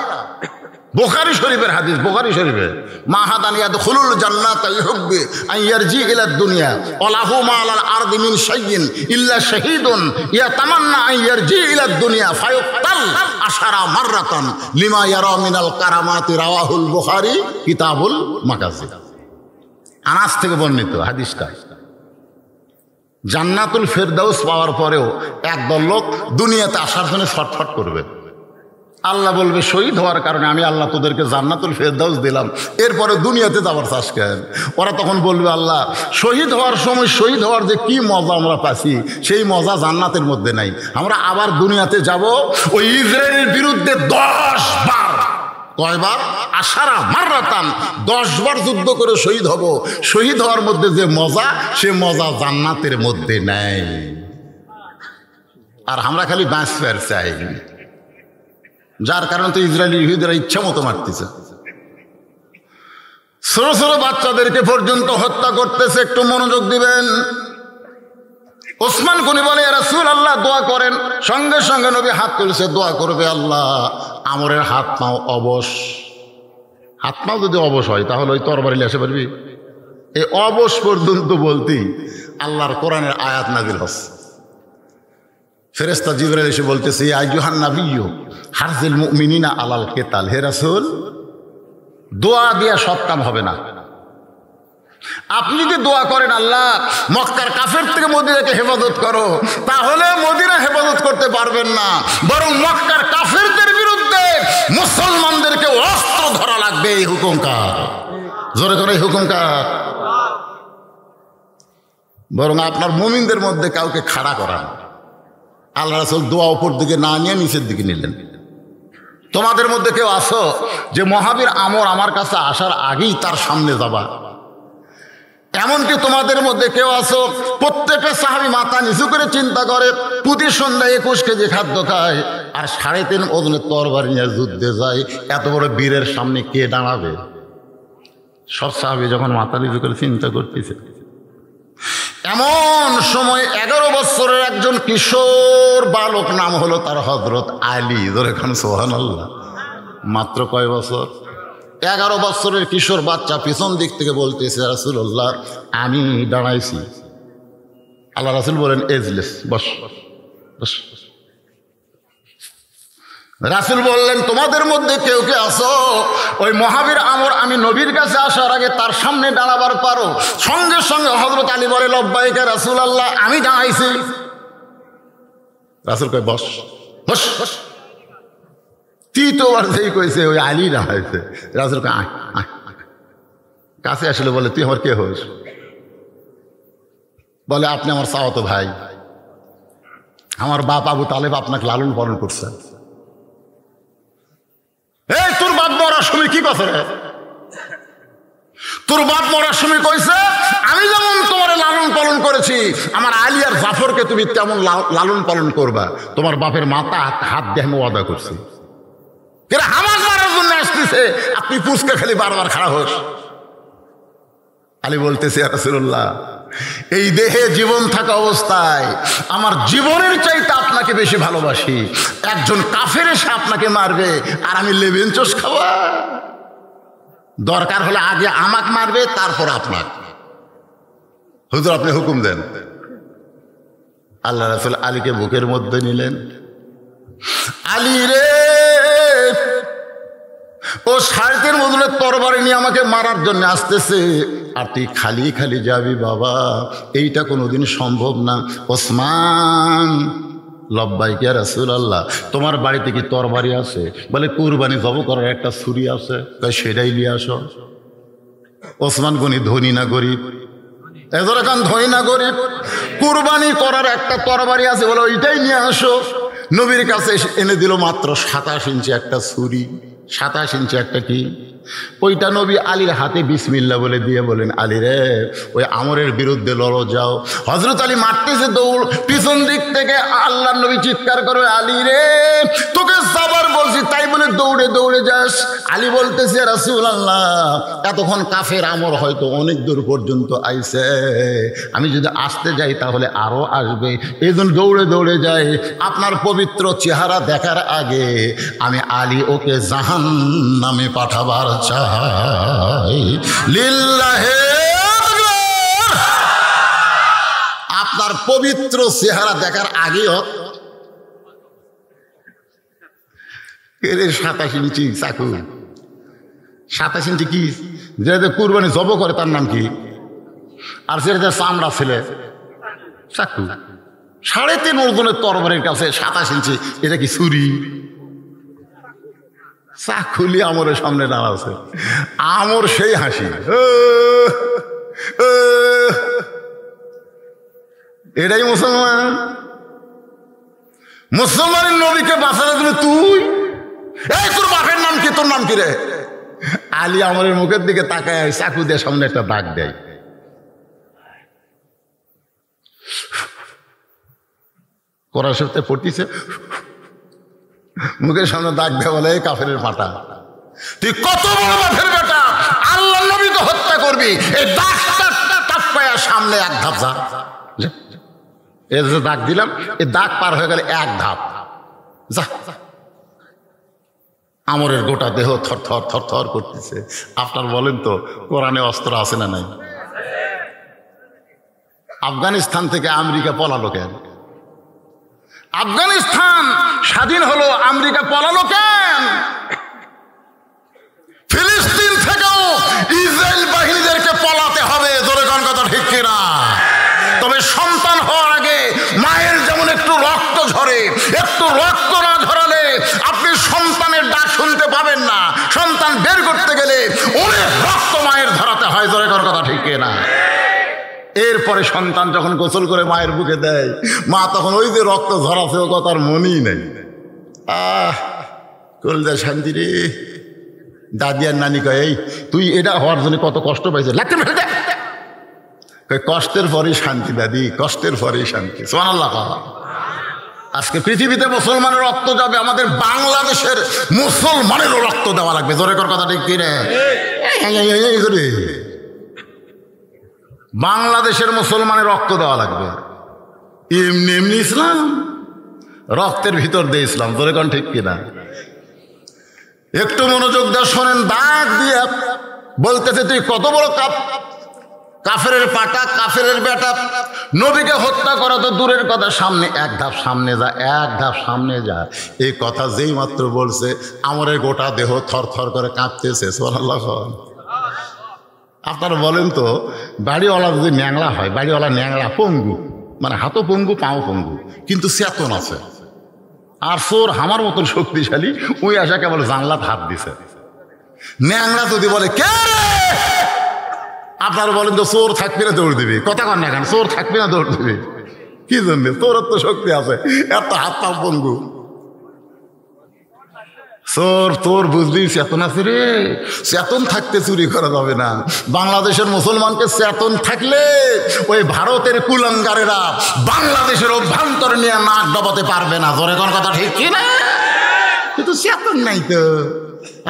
বুখারী শরীফের হাদিস, বুখারী শরীফে, মা হাদান ইয়াদখুলুল জান্নাতা ইহুব্বি আন ইয়ারজি ইলা দুনিয়া ওয়া লাহু মা আলাল আরদি মিন শাইইন ইল্লা শাহীদুন ইয়াতামান্না আন ইয়ারজি ইলা দুনিয়া ফায়ুক্তাল 10 মাররাতান লিমা ইয়ারা মিনাল কারামাতি। রাওয়াহুল বুখারী কিতাবুল মাগাজি। আনাস থেকে বর্ণিত হাদিসটা। জান্নাতুল ফেরদাউস পাওয়ার পরেও একদল লোক দুনিয়াতে আসার জন্য ছটফট করবে। আল্লাহ বলবে, শহীদ হওয়ার কারণে আমি আল্লাহ তোদেরকে জান্নাতুল ফেরদাউস দিলাম, এরপরে দুনিয়াতে যাবার চাষ কেন? ওরা তখন বলবে, আল্লাহ শহীদ হওয়ার সময় শহীদ হওয়ার যে কি মজা আমরা পাচ্ছি, সেই মজা জান্নাতের মধ্যে নাই। আমরা আবার দুনিয়াতে যাব, ওই ইসরায়েলের বিরুদ্ধে 10 বার, কয়বার? 10 মাররাতান, 10 বার যুদ্ধ করে শহীদ হব। শহীদ হওয়ার মধ্যে যে মজা, সে মজা জান্নাতের মধ্যে নাই। আর আমরা খালি বাঁচবার চাই, যার কারণে তো ইসরায়েলি ইহুদিরা ইচ্ছা মতো মারতেছে, ছোট ছোট বাচ্চাদেরকে পর্যন্ত হত্যা করতেছে। একটু মনোযোগ দিবেন। ওসমান গনি বলে, ইয়া রাসূলুল্লাহ দোয়া করেন। সঙ্গে সঙ্গে নবী হাত তুলেছে, দোয়া করবে, আল্লাহ আমরের হাত পাও অবশ। হাত পাও যদি অবশ হয় তাহলে ওই তরবারি আসে পারবি? এই অবশ পর্যন্ত বলতেই আল্লাহর কোরআনের আয়াত নাযিল হচ্ছে। ফেরেশতা জিবরাইল এসে বলতেছে, ইয়া আইয়ুহান নাবিয়্যু হারজিল মুমিনিনা আলাল কিতাল। হে রাসূল, দোয়া দিয়া সব কাম হবে না। আপনি যদি দোয়া করেন, আল্লাহ মক্কার কাফের থেকে মদিনাকে হেফাজত করো, তাহলে মদিনা হেফাজত করতে পারবেন না, বরং মক্কার কাফেরদের বিরুদ্ধে মুসলমানদেরকে অস্ত্র ধরা লাগবে। এই হুকুম কার? জোরে করে হুকুম কার? বরং আপনার মুমিনদের মধ্যে কাউকে খাড়া করান। আল্লাহ রাসূল দোয়া উপর দিকে না নিয়ে নিচের দিকে নিলেন। তোমাদের মধ্যে কেউ আসো যে মহাবীর আমর আমার কাছে আসার আগেই তার সামনে যাবা? এমনকি তোমাদের মধ্যে কেউ আসো প্রত্যেকটা সাহাবী মাথা নিচু করে চিন্তা করে, প্রতি সন্ধ্যায় 21 কেজি খাদ্য খায়, আর 3.5 ওজনের তরবারি নিয়ে যুদ্ধে যায়, এত বড় বীরের সামনে কে দাঁড়াবে? সব সাহাবী যখন মাথা নিচু করে চিন্তা করতেছে, এমন সময় 11 বছরের একজন কিশোর বালক, নাম হলো তার হযরত আলী। ধরে খান সুবহানাল্লাহ। মাত্র কয় বছর? 11 বছরের কিশোর বাচ্চা পিছন দিক থেকে বলতেছে, রাসূলুল্লাহ আমি দাঁড়াইছি। আল্লাহ রাসূল বলেন, এজলিস, বস বস। রাসূল বললেন, তোমাদের মধ্যে কেউ কে আসো ওই মহাবীর আমর আমি নবীর কাছে আসার আগে তার সামনে দাঁড়াবার পারো? সঙ্গে সঙ্গে হযরত আলী বলে, লব্বাইকা রাসূলুল্লাহ, আমি দাঁড়াইছি। রাসূল কয়, বস বস বস। তৃতীয়বার যেই কইছে ওই আলী দাঁড়াইছে। রাসূল কয়, আয় আয়। কাছে আসলে বলে, তুই আমার কে হোস? বলে, আপনি আমার চাওয়াতো ভাই, আমার বাপ আবু তালেব আপনাকে লালন পালন করছে। এই তোর বাপ মরার সময় কি কথা? তোর বাপ মরার সময় কইছে আমি যেমন তোমার লালন পালন করেছি, আমার আলী আর জাফরকে তুমি তেমন লালন পালন করবা। তোমার বাপের মাথা হাত দিয়ে আমি ওয়াদা করছি। হামাস মারার জন্য আসতেছে, আপনি পুচকা খালি বারবার খাড়া হোস। আলী বলতেছে, ইয়া রাসূলুল্লাহ, এই দেহে জীবন থাকা অবস্থায় আমার জীবনের চাইতে আপনাকে বেশি ভালোবাসি। একজন কাফের এসে আপনাকে মারবে আর আমি লেবেন চোষ খাওয়া? দরকার হলে আগে আমাকে মারবে, তারপর আপনাকে। হুজুর আপনি হুকুম দেন। আল্লাহ রাসূল আলীকে বুকের মধ্যে নিলেন। আলী রে, ও 3.5 মজুলের তরবারি নিয়ে আমাকে মারার জন্য আসতেছে, আর তুই খালি খালি যাবি বাবা, এইটা কোনোদিন সম্ভব না। ওসমান, লব্বাইক ইয়া রাসূলুল্লাহ, তোমার বাড়িতে কি তরবারি আছে? বলে কুরবানি জব করার একটা ছুরি আছে। সেটাই নিয়ে আসো। ওসমান গনি ধনী না গরিব? এজরা খান ধনী না গরিব? কুরবানি করার একটা তরবারি আছে, বলে ওইটাই নিয়ে আসো। নবীর কাছে এনে দিল মাত্র 27 ইঞ্চি একটা ছুরি। 27 ইঞ্চি একটা কি? ওইটা নবী আলীর হাতে বিসমিল্লাহ বলে দিয়ে বলেন, আলী রে, ওই আমরের বিরুদ্ধে লড়ো যাও। হযরত আলী মারতেছে দৌড়, পিছন দিক থেকে আল্লাহর নবী চিৎকার করবে, আলী রে, তোকে যাবার বলছি, তাই বলে দৌড়ে দৌড়ে যাস। আলী বলতেছে, রাসূলুল্লাহ, এতক্ষণ কাফের আমর হয়তো অনেক দূর পর্যন্ত আইছে, আমি যদি আসতে যাই তাহলে আরো আসবে, এই জন্য দৌড়ে দৌড়ে যাই। আপনার পবিত্র চেহারা দেখার আগে আমি আলী ওকে জাহান্নামে পাঠাবার চাই। লিল্লাহে আপনার পবিত্র চেহারা দেখার আগেও 27 ইঞ্চি চাকু। 27 ইঞ্চি কি? যে কুরবানি জব করে তার নাম কি? আর সেটা চামড়া ছেলে চাকু। 3.5 ওজনের তরবারির কাছে 27 ইঞ্চি, এটা কি ছুরি? চাকুলি আমরের সামনে দাঁড়াচ্ছে। আমর সেই হাসি, এটাই মুসলমান। মুসলমানের নবীকে বাঁচানোর জন্য তুই, এই তোর বাপের নাম কি? তোর নাম কি রে? আলী আমরের মুখের দিকে তাকায় চাকু দিয়ে সামনে একটা দাগ দেয়। কোরআন শরীফে পড়তিছে, মুখের সামনে দাগ দেয়, বলে এই কাফেরের পাটা, তুই কত বড় বাপের বেটা, আল্লাহ নবীকে হত্যা করবি, এই দাগটা টাপ্পায়া সামনে এক ধাপ যা। এই যে দাগ দিলাম, এই দাগ পার হয়ে গেলে এক ধাপ যা। আমরের গোটা দেহ থর থর থর থর করতেছে। আপনার বলেন তো, কোরআনে অস্ত্র আছে না নাই? আফগানিস্তান থেকে আমেরিকা পলালো কেন? আফগানিস্তান স্বাধীন হলো, আমেরিকা পলালো কেন? ফিলিস্তিন থেকেও ইসরায়েল বাহিনীদেরকে পলাতে হবে। জোরে কোন কথা ঠিক কিনা? তবে সন্তান হওয়ার আগে মায়ের যেমন একটু রক্ত ঝরে, একটু রক্ত না ঝরালে আপনি সন্তানের ডাক শুনতে পাবেন না। সন্তান বের করতে গেলে অনেক রক্ত মায়ের ধরাতে হয়। জোরে কোন কথা ঠিক কিনা? এরপরে সন্তান যখন গোসল করে মায়ের বুকে দেয়, মা তখন ওই যে রক্ত ঝরাছে ও কথার মনেই নেই। কলজা শান্তি রে। দাদি আর নানি কয়, এই তুই এটা হওয়ার জন্য কত কষ্ট পাইছে, লাগতে ফেলে দে। কষ্টের পরেই শান্তি দাদি, কষ্টের পরেই শান্তি। সুবহানাল্লাহ। আজকে পৃথিবীতে মুসলমানের রক্ত যাবে, আমাদের বাংলাদেশের মুসলমানেরও রক্ত দেওয়া লাগবে। জোরে কর কথা ঠিক কি রে? বাংলাদেশের মুসলমানের রক্ত দেওয়া লাগবে। এমনি এমনি ইসলাম, রক্তের ভিতর দিয়ে ইসলাম। জোরে কোন ঠিক কিনা? একটু মনোযোগ দিয়ে শোনেন। দাগ দিয়ে বলতেছে, তুই কত বড় কাফেরের পাটা, কাফেরের বেটা, নবীকে হত্যা করা তো দূরের কথা, সামনে এক ধাপ সামনে যা, এক ধাপ সামনে যা। এই কথা যেই মাত্র বলছে, আমরের গোটা দেহ থর থর করে কাঁপতেছে। সুবহানাল্লাহ। আপনারা বলেন তো, বাড়িওয়ালা যদি ন্যাংলা হয়, বাড়িওয়ালা ন্যাংলা পঙ্গু, মানে হাতও পঙ্গু পাও পঙ্গু, কিন্তু চেতন আছে। আর চোর আমার মতন শক্তিশালী, ওই আশা কেবল জানলাত হাত দিছে। ন্যাংলা যদি বলে কে, আপনারা বলেন তো চোর থাকবি না দৌড় দিবি? কথা কন না কেন? চোর থাকবি না দৌড় দিবি কি জন্য? তোর তো শক্তি আছে, এত হাত পাও পঙ্গু। চোর তোর বুঝলি চেতন আছে রে, চেতন থাকতে চুরি করা যাবে না। বাংলাদেশের মুসলমানকে চেতন থাকলে ওই ভারতের কুলাঙ্গারেরা বাংলাদেশের অভ্যন্তর নিয়ে নাক ডবাতে পারবে না। জোরে কোন কথা ঠিক কি না? কিন্তু চেতন নাই তো।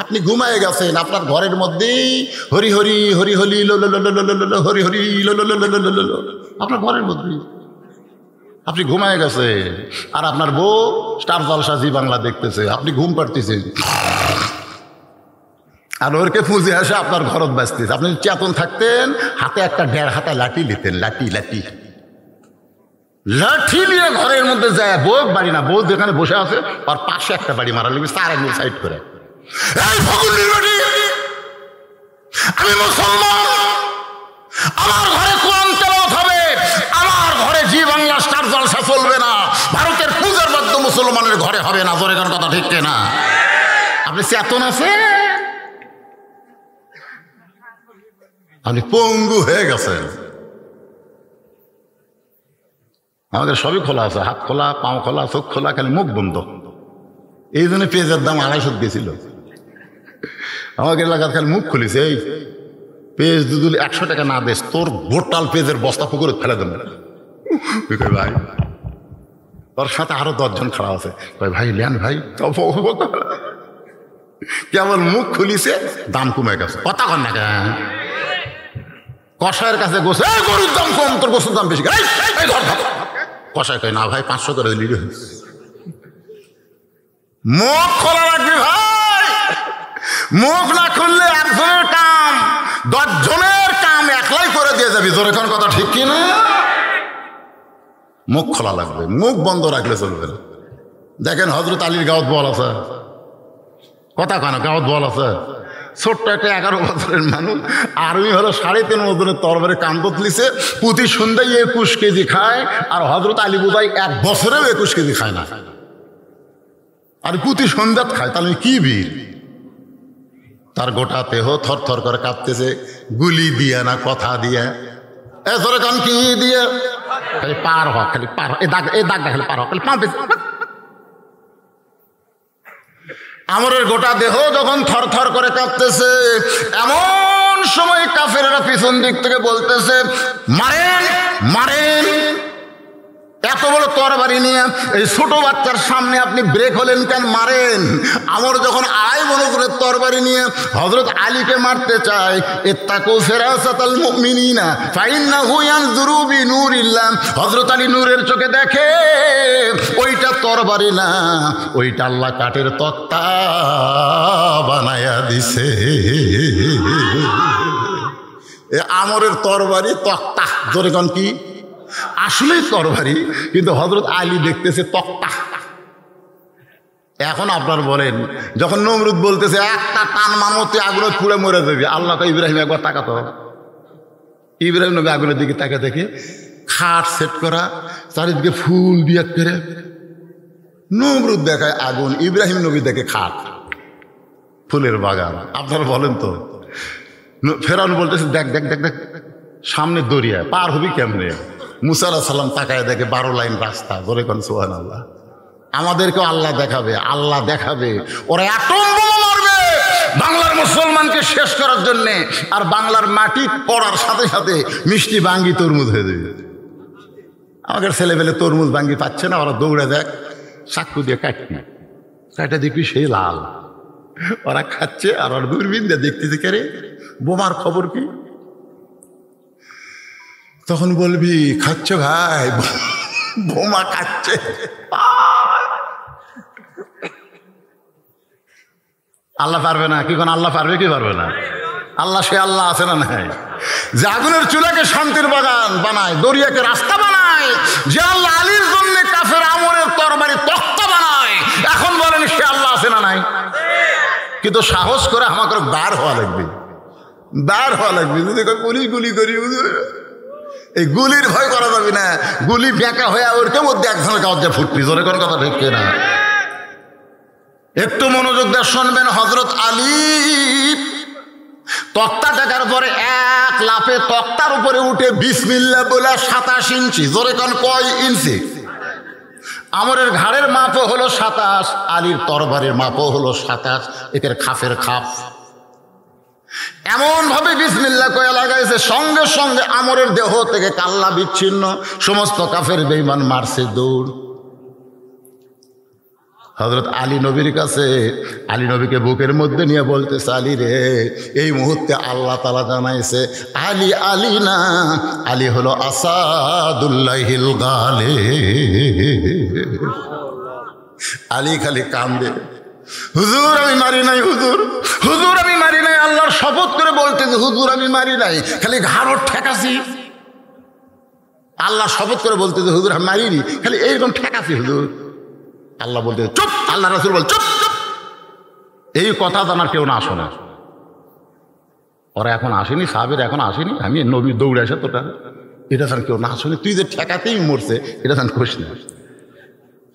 আপনি ঘুমায় গেছেন, আপনার ঘরের মধ্যেই হরি হরি হরি হরি হরি হরি আপনার ঘরের মধ্যেই আপনি ঘুমায় গেছেন, আর আপনার বউ স্টার জলসা জি বাংলা দেখতেছে, আপনি ঘুম পাড়তেছেন, আর ওরকে পুঁজে আসে আপনার ঘরত বাঁচতেছে। আপনি চেতন থাকতেন, হাতে একটা 1.5 হাতা লাঠি নিতেন, লাঠি লাঠি লাঠি নিয়ে ঘরের মধ্যে যায়, বউ বাড়ি না, বউ যেখানে বসে আছে আর পাশে একটা বাড়ি মারা লাগবে, তার একদম সাইড করে। আমি মুসলমান, আমার ঘরে কোরআন তেলাওয়াত হবে, আমার ঘরে জি বাংলা স্টার জলসা চলবে না, ভারতের পূজার বাদ্য মুসলমানের ঘরে হবে না। জোরে কোন কথা ঠিক না? আপনি চেতন আছে, আপনি পঙ্গু হয়ে গেছেন। আমাদের সবই খোলা আছে, হাত খোলা, পাও খোলা, চোখ খোলা, খালি মুখ বন্ধ। এই জন্য পেঁয়াজের দাম 250 গেছিল। আমাদের এলাকার খালি মুখ খুলিছে, এই পেঁয়াজ দুদুল 100 টাকা না দেশ, তোর বোটাল পেঁয়াজের বস্তা পুকুরে ফেলে দেবেন। ভাই তোর সাথে আরো 10 জন খাড়া আছে, ভাই লিয়ান ভাই, কেমন মুখ খুলিছে, দাম কমে গেছে। কথা কন না কেন? কষায়ের কাছে গোসে, গরুর দাম কম, তোর গোসুর দাম বেশি। কষায় কয় না ভাই 500 করে দিলি। মুখ খোলা রাখবি ভাই, মুখ না খুললে একজনের কাম 10 জনের কাম একলাই করে দিয়ে যাবি। জোরে কোন কথা ঠিক কি না? মুখ খোলা লাগবে, মুখ বন্ধ রাখলে চলবে না। দেখেন হযরত আলীর গাওয়াত বল আছে, কথা কেন গাওয়াত বল আছে, ছোট্ট একটা 11 বছরের মানুষ, আর্মি হলো 3.5 ওজনের তরবারি কান্দত লিছে, প্রতি সন্ধ্যায় 21 কেজি খায়, আর হযরত আলী বোধহয় 1 বছরেও 21 কেজি খায় না, আর প্রতি সন্ধ্যাত খায়। তাহলে কি বীর? তার গোটা দেহ থর থর করে কাঁপতেছে, গুলি দিয়া না কথা দিয়া, ধরে কান কি দিয়ে, খালি পার হ, খালি পার, এই দাগটা খালি পার হ, খালি পাঁপে। আমরের গোটা দেহ যখন থর থর করে কাঁপতেছে, এমন সময় কাফেররা পিছন দিক থেকে বলতেছে, মারেন মারেন। এত বড় তরবারি নিয়ে এই ছোট বাচ্চার সামনে আপনি ব্রেক হলেন কেন? মারেন। আমর যখন 2.5 মনোজনের তরবারি নিয়ে হযরত আলীকে মারতে চায়, ইত্তাকু ফিরাসাতাল মুমিনিনা ফাইন্নাহু ইয়ানজুরু বিনুরিল্লাহ, হযরত আলী নূরের চোখে দেখে ওইটা তরবারি না, ওইটা আল্লাহ কাঠের তক্তা বানায়া দিছে। এ আমরের তরবারি তক্তা। জোরে কোন কি? আসলেই তরবারি, কিন্তু হযরত আলী দেখতেছে তক্তা। এখন আপনার বলেন, যখন নমরুদ বলতেছে একটা টান মারমতে আগুনে পুড়ে মরে যাবে, আল্লাহ তো ইব্রাহিম একবার তাকাতো, ইব্রাহিম নবী আগুনের দিকে তাকে দেখে খাট সেট করা, চারিদিকে ফুল দিয়ে করে, নমরুদ দেখায় আগুন, ইব্রাহিম নবী দেখে খাট, ফুলের বাগান। আপনারা বলেন তো, ফেরাউন বলতেছে দেখ দেখ দেখ দেখ সামনে দরিয়া, পার হবি কেমনে? মুসা আলাইহিস সালাম তাকায় দেখে 12 লাইন রাস্তা। ধরে কোন সুবহানাল্লাহ। আমাদেরকেও আল্লাহ দেখাবে, আল্লাহ দেখাবে, ওরা অ্যাটম বোমা মারবে বাংলার মুসলমানকে শেষ করার জন্য, আর বাংলার মাটি পড়ার সাথে সাথে মিষ্টি বাঙ্গি তরমুজ হয়ে যাবে। আমাদের ছেলেবেলে তরমুজ বাঙ্গি পাচ্ছে না, ওরা দৌড়ে দেখ, চাকু দিয়ে কাটে দেখবি সেই লাল, ওরা খাচ্ছে, আর ওরা দূরবীন দিয়ে দেখতেছে কে রে, বোমার খবর কি? তখন বলবি খাচ্ছ ভাই, বোমা খাচ্ছে। আল্লাহ পারবে না? কি কোন আল্লাহ পারবে কি পারবে না? আল্লাহ সে আল্লাহ আছে না নাই? যে আগুনের চুলাকে শান্তির বাগান বানায়, দরিয়াকে রাস্তা বানায়, যে আল্লাহ আলীর জন্য কাফের আমরের তরবারি তক্তা বানায়, এখন বলেন সে আল্লাহ আছে না নাই? কিন্তু সাহস করে আমাকে বার হওয়া লাগবে, বার হওয়া লাগবে। যদি পুলিশ গুলি করি, এই গুলির ভয় করা যাবে না, গুলি বেঁকা হয়ে ওরকে মধ্যে একজনের কাউকে ফুটবি। জোরে কোন কথা ঠিক না? একটু মনোযোগ দিয়ে শুনবেন। হযরত আলী তক্তা দেখার পরে 1 লাফে তক্তার উপরে উঠে বিসমিল্লাহ বলে 27 ইঞ্চি, জোরে কোন কয় ইঞ্চি? আমরের ঘাড়ের মাপও হলো 27, আলীর তরবারের মাপও হলো 27, একের খাফের খাপ। এমন ভাবে বিসমিল্লাহ কয়ে লাগাইছে, সঙ্গে সঙ্গে আমরের দেহ থেকে কাল্লা বিচ্ছিন্ন, সমস্ত কাফের বেঈমান মারছে দৌড়। হযরত আলী নবীর কাছে, আলী নবীকে বুকের মধ্যে নিয়ে বলতেছে, আলী রে, এই মুহূর্তে আল্লাহ তাআলা জানাইছে আলী আলী না, আলী হলো আসাদুল্লাহিল গালিব। আলী খালি কান্দে, হুজুর আমি মারি নাই, হুজুর হুজুর আমি মারি নাই। আল্লাহর শপথ করে বলতেছে, হুজুর আমি মারি নাই, খালি ঘাড় ঠেকাছি। আল্লাহ শপথ করে বলতেছে, হুজুর আমি মারিনি, খালি এইরকম ঠেকাছি হুজুর। আল্লাহ বলতে চুপ, আল্লাহ রাসূল বল চুপ চুপ। এই কথা জানার কেউ না শোনা। ওরা এখন আসেনি, সাহাবের এখন আসেনি, আমি নবী দৌড়ে আসে তোটা, এটা যেন কেউ না শুনে, তুই যে ঠেকাতেই মরছে এটা যেন খুশ না।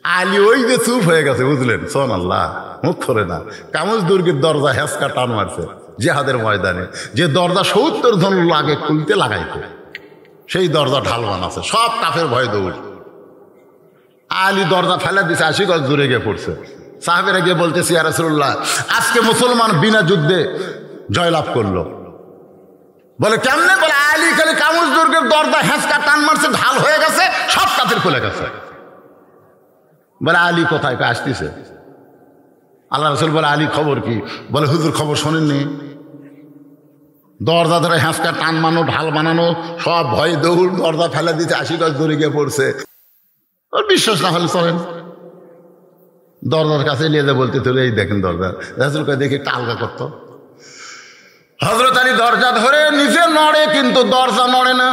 আলী ওই যে চুপ হয়ে গেছে, বুঝলেন? সোন আল্লাহ, মুখ করে না। কামুজ দুর্গের দরজা হেঁচকা টান মারছে জিহাদের ময়দানে, যে দরজা 70 জন লাগে খুলতে লাগাইতো, সেই দরজা ঢাল বানাচ্ছে, সব কাফের ভয় দৌড়। আলী দরজা ফেলে দিছে, 80 গজ দূরে গিয়ে পড়ছে। সাহাবেরা গিয়ে বলতেছে, ইয়া রাসূলুল্লাহ, আজকে মুসলমান বিনা যুদ্ধে জয়লাভ করলো। বলে কেমনে? বলে আলী খালি কামুজ দুর্গের দরজা হেঁচকা টান মারছে, ঢাল হয়ে গেছে, সব কাফের খুলে গেছে। বলে আলী কোথায়? আসতেছে। আল্লাহ রাসূল বলে, আলী খবর কি? বলে হুজুর খবর শোনেননি? দরজা ধরে হেঁচকা টান মানো, ঢাল বানানো, সব ভয় দৌড়, দরজা ফেলে দিতে 80 গজ দূরে গিয়ে পড়ছে। ওর বিশ্বাস না হলে চলেন, দরজার কাছে নিয়ে যা বলতে তোলে, এই দেখেন দরজা। রাসূল কয় দেখি একটা আলগা করতো। হযরত আলী দরজা ধরে নিজে নড়ে, কিন্তু দরজা নড়ে না।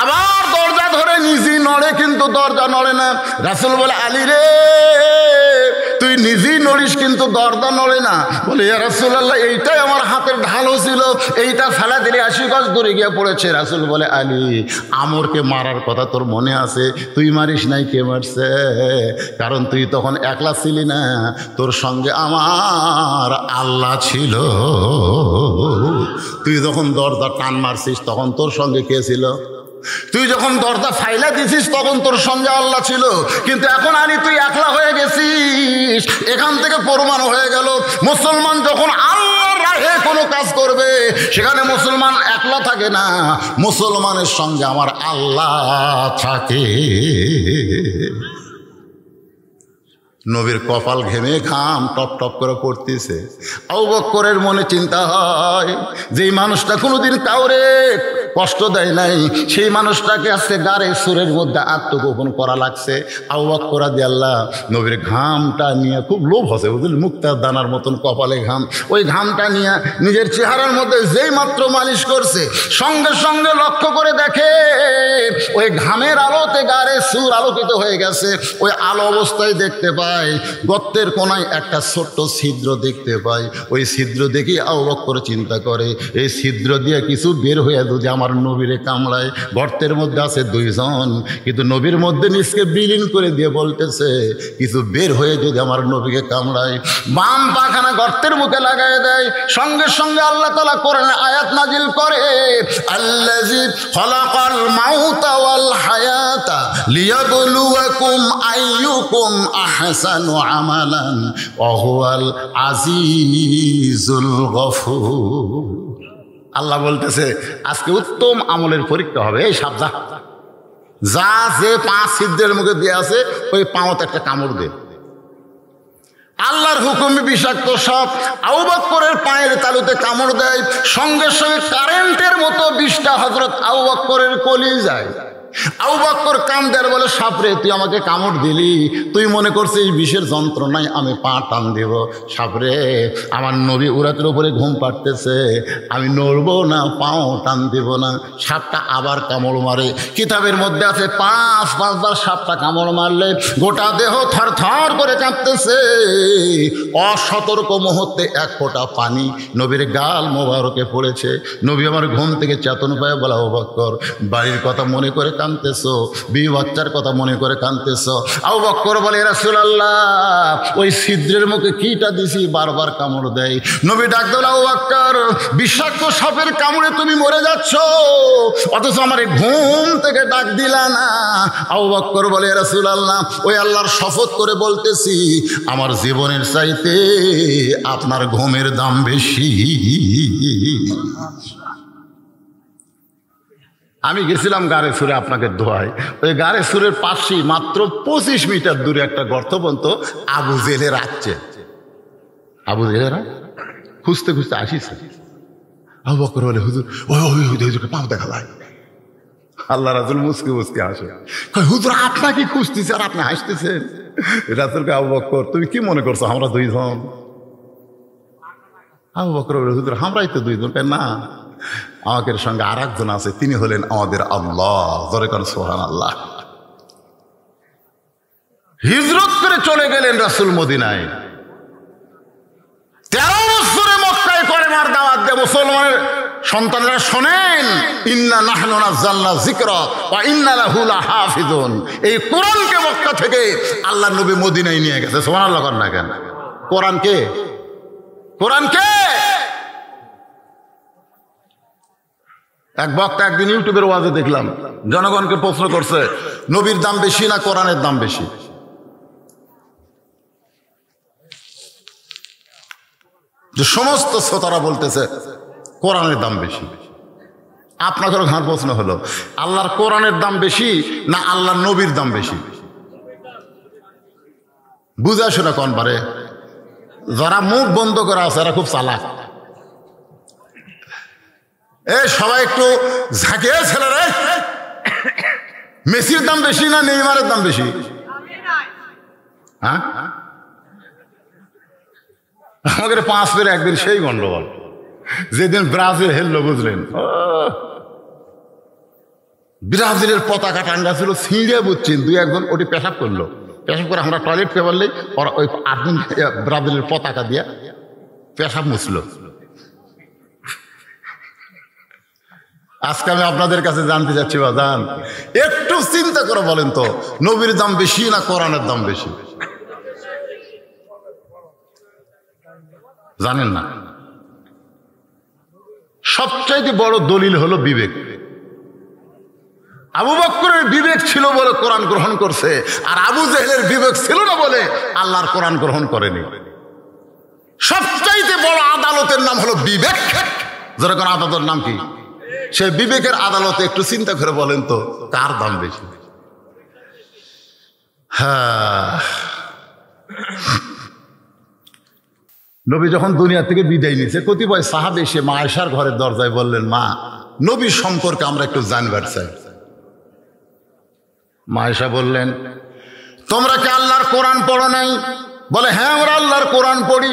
আবার দরজা ধরে নিজেই নড়ে, কিন্তু দরজা নড়ে না। রাসূল বলে, আলী রে, তুই নিজেই নড়িস কিন্তু দরজা নড়ে না। বলে, ইয়া রাসূলুল্লাহ, এইটাই আমার হাতের ঢালও ছিল, এইটা ফেলা দিলে 80 গজ দূরে গিয়ে পড়েছে। রাসূল বলে, আলী, আমরকে মারার কথা তোর মনে আছে? তুই মারিস নাই, কে মারছে? কারণ তুই তখন একলা ছিলি না, তোর সঙ্গে আমার আল্লাহ ছিল। তুই যখন দরজা টান মারছিস তখন তোর সঙ্গে কে ছিল? তুই যখন দরজা ফাইলা দিছিস তখন তোর সঙ্গে আল্লাহ ছিল। কিন্তু এখন আলী তুই একলা হয়ে গেছিস। এখান থেকে প্রমাণ হয়ে গেল, মুসলমান যখন আল্লাহর রাহে কোনো কাজ করবে, সেখানে মুসলমান একলা থাকে না, মুসলমানের সঙ্গে আমার আল্লাহ থাকে। নবীর কপাল ঘেমে ঘাম টপ টপ করে পড়তেছে। আবু বকরের মনে চিন্তা হয়, যেই মানুষটা কোনোদিন কাউরে কষ্ট দেয় নাই, সেই মানুষটাকে আজকে গাড়ে সুরের মধ্যে আত্মগোপন করা লাগছে। আবু বকর রাদিয়াল্লাহু নবীর ঘামটা নিয়ে খুব লোভ হচ্ছে, বুঝলি, মুক্তার দানার মতন কপালে ঘাম। ওই ঘামটা নিয়ে নিজের চেহারার মধ্যে যেই মাত্র মালিশ করছে, সঙ্গে সঙ্গে লক্ষ্য করে দেখে ওই ঘামের আলোতে গাড়ে সুর আলোকিত হয়ে গেছে। ওই আলো অবস্থায় দেখতে পায় গর্তের কোনায় একটা ছোট্ট ছিদ্র দেখতে পায়। ওই ছিদ্র দেখি আবু বকর চিন্তা করে, এই ছিদ্র দিয়ে কিছু বের হয়ে যদি আমার নবীরে কামড়ায়। গর্তের মধ্যে আছে 2 জন, কিন্তু নবীর মধ্যে নিজকে বিলীন করে দিয়ে বলতেছে, কিছু বের হয়ে যদি আমার নবীকে কামড়ায়। বাম পাখানা গর্তের মুখে লাগাই দেয়। সঙ্গে সঙ্গে আল্লাহ তাআলা কোরআনে আয়াত নাজিল করে, আল্লাযী খালাকাল মাউতা ওয়াল হায়াতা লিয়াবলুয়াকুম আইয়ুকুম আহসানু আমালান ওয়া হুয়াল আজিজুল গফুর। আল্লাহ বলতেছে, আজকে উত্তম আমলের পরীক্ষা হবে। এই সাবজা যা যে 5 ছিদ্রের মুখে দিয়ে আছে, ওই পাওতে একটা কামড় দে। আল্লাহর হুকুমে বিষাক্ত সাপ আবু বকরের পায়ের তালুতে কামড় দেয়। সঙ্গে সঙ্গে কারেন্টের মতো বিষটা হযরত আবু বকরের কলিজায়। আবু বকর কান্দের বলে, সাপরে তুই আমাকে কামড় দিলি, তুই মনে করছিস বিষের যন্ত্রণায় আমি পা টান দেব? সাপরে, আমার নবী উরাতের উপরে ঘুম পাড়তেছে, আমি নড়বো না, পাও টান দেব না। সাপটা আবার কামড় মারে। কিতাবের মধ্যে আছে 5 বার সাপটা কামড় মারলে গোটা দেহ থর থর করে কাঁপতেছে। অসতর্ক মুহূর্তে 1 ফোঁটা পানি নবীর গাল মোবারকে পড়েছে। নবী আমার ঘুম থেকে চেতন পায়, বলা, আবু বকর, বাড়ির কথা মনে করে কাঁদতেছো, বিবি বাচ্চার কথা মনে করে কাঁদতেছো। আবু বকর বলে, ইয়া রাসূলুল্লাহ, ওই ছিদ্রের মুখে কিটা দিছি, বারবার কামড় দেয়। নবী ডাক দিল, আবু বকর, বিষাক্ত সাপের কামড়ে তুমি মরে যাচ্ছ, অথচ আমার ঘুম থেকে ডাক দিলা না। আবু বকর বলে, ইয়া রাসূলুল্লাহ, ওই আল্লাহর শপথ করে বলতেছি, আমার জীবনের চাইতে আপনার ঘুমের দাম বেশি। আমি গেছিলাম গাড়ে সুরে আপনাকে দোয়াই, ওই গাড়ে সুরের পাশেই মাত্র 25 মিটার দূরে একটা গর্ত পর্যন্ত আবু জেলের আসছে। আবু জেলেরা খুঁজতে খুঁজতে আসিছে। আবু বকর বলে, হুজুর হুজুরকে পাও দেখা যায়। আল্লাহ রাসূল মুসকি মুসকি হাসে, হুজুর আপনাকে খুঁজতেছে আর আপনি হাসতেছেন। রাসূলকে, আবু বকর তুমি কি মনে করছো আমরা দুইজন? আবু বকর বলে, হুজুর আমরাই তো দুইজন। না, আমাদের সঙ্গে আর একজন আছে, তিনি হলেন আমাদের আল্লাহ। জোরে কোন সুবহানাল্লাহ। হিজরত করে চলে গেলেন রাসূল মদিনায়। 13 বছরে মক্কায় কলেমার দাওয়াত দিয়ে মুসলমানের সন্তানেরা শোনেন, ইন্না নাহনু নাযালনা যিকরা ওয়া ইন্না লাহু লাহাফিজুন। এই কোরআনকে মক্কা থেকে আল্লাহর নবী মদিনায় নিয়ে গেছে। সুবহানাল্লাহ কর না কেন? কোরআনকে এক বক্তা একদিন ইউটিউবের ওয়াজে দেখলাম, জনগণকে প্রশ্ন করছে, নবীর দাম বেশি না কোরআনের দাম বেশি? যে সমস্ত শ্রোতারা বলতেছে কোরআনের দাম বেশি। আপনাদের ঘাট প্রশ্ন হলো, আল্লাহর কোরআনের দাম বেশি না আল্লাহর নবীর দাম বেশি? বুঝা শোনা কোন পারে? যারা মুখ বন্ধ করে আছে এরা খুব চালাক। সবাই একটু ঝাঁকিয়ে ছেলেরা, মেসির দাম বেশি না নেইমারের দাম বেশি? হ্যাঁ, আমাদের 5 ফের একদিন সেই গন্ডগোল, যেদিন ব্রাজিল হেললো, বুঝলেন? ব্রাজিলের পতাকা টাঙ্গা ছিল, ছিঁড়ে বুঝছেন, 2-1 ওটি পেশাব করলো। পেশাব করে আমরা টয়লেট পেপারলেই ওরা ওই ব্রাজিলের পতাকা দিয়ে পেশাব মুছলো। আজকে আমি আপনাদের কাছে জানতে চাচ্ছি, বাজান একটু চিন্তা করে বলেন তো, নবীর দাম বেশি না কোরআনের দাম বেশি? জানেন না? সবচাইতে বড় দলিল হলো বিবেক। আবু বকরের বিবেক ছিল বলে কোরআন গ্রহণ করছে, আর আবু জেহেলের বিবেক ছিল না বলে আল্লাহর কোরআন গ্রহণ করেনি। সবচাইতে বড় আদালতের নাম হলো বিবেক। যেরকম আদালতের নাম কি? সে বিবেকের আদালতে একটু চিন্তা করে বলেন তো, কার দাম বেশি? হ্যাঁ, নবী যখন দুনিয়া থেকে বিদায় নিয়েছে, কতিপয় সাহাবী এসে মা আয়েশার ঘরের দরজায় বললেন, মা, নবীর সম্পর্কে আমরা একটু জানবার চাই। মা আয়েশা বললেন, তোমরা কি আল্লাহর কোরআন পড়ো নাই? বলে, হ্যাঁ, আমরা আল্লাহর কোরআন পড়ি।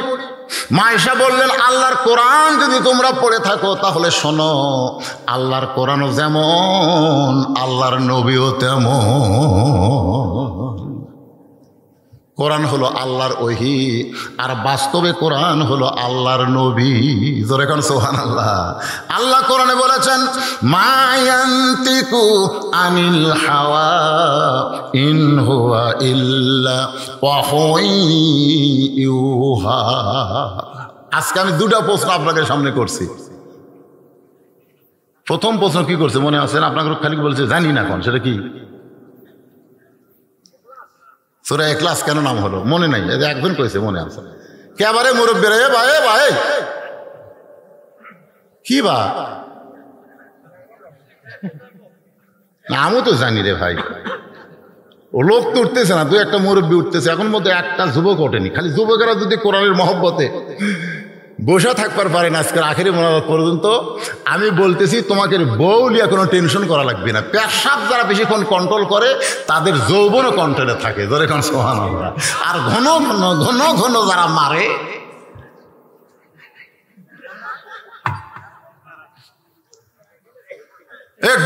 মা আয়েশা বললেন, আল্লাহর কোরআন যদি তোমরা পড়ে থাকো তাহলে শোনো, আল্লাহর কোরআনও যেমন আল্লাহর নবীও তেমন। কোরআন হলো আল্লাহর ওহী, আর বাস্তবে কোরআন হলো আল্লাহর নবী। জোরে কোন সুবহানাল্লাহ। আল্লাহ কোরআনে বলেছেন, মা ইয়ান্তিকু আনিল হাওয়া ইন হুয়া ইল্লা ওয়াহুই ইউহা। আজকে আমি 2টা প্রশ্ন আপনাদের সামনে করছি। প্রথম প্রশ্ন কি করছে মনে আছে? আপনাকে খালি বলছে জানি না কোন, সেটা কি? সূরা ইখলাস কেন নাম হলো মনে নাই? একজন কইছে, মনে আছে? কেবারে মুরব্বীরা, ভাই ভাই কি বা নামও তো জানি রে ভাই। ও লোক তো উঠতেছে না, 2-1টা মুরব্বী উঠতেছে, এখন মধ্যে একটা যুবক ওঠেনি। খালি যুবকেরা যদি কোরআনের মহব্বতে বসে থাকবার পারে না আজকের আখেরি মোনাজাত পর্যন্ত, আমি বলতেছি তোমাকে বউ নিয়ে কোনো টেনশন করা লাগবে না। পেশাব যারা বেশিক্ষণ কন্ট্রোল করে তাদের যৌবনও কন্ট্রোলে থাকে। ধরে কোন সুবহানাল্লাহ। আর ঘন ঘন ঘন ঘন যারা মারে,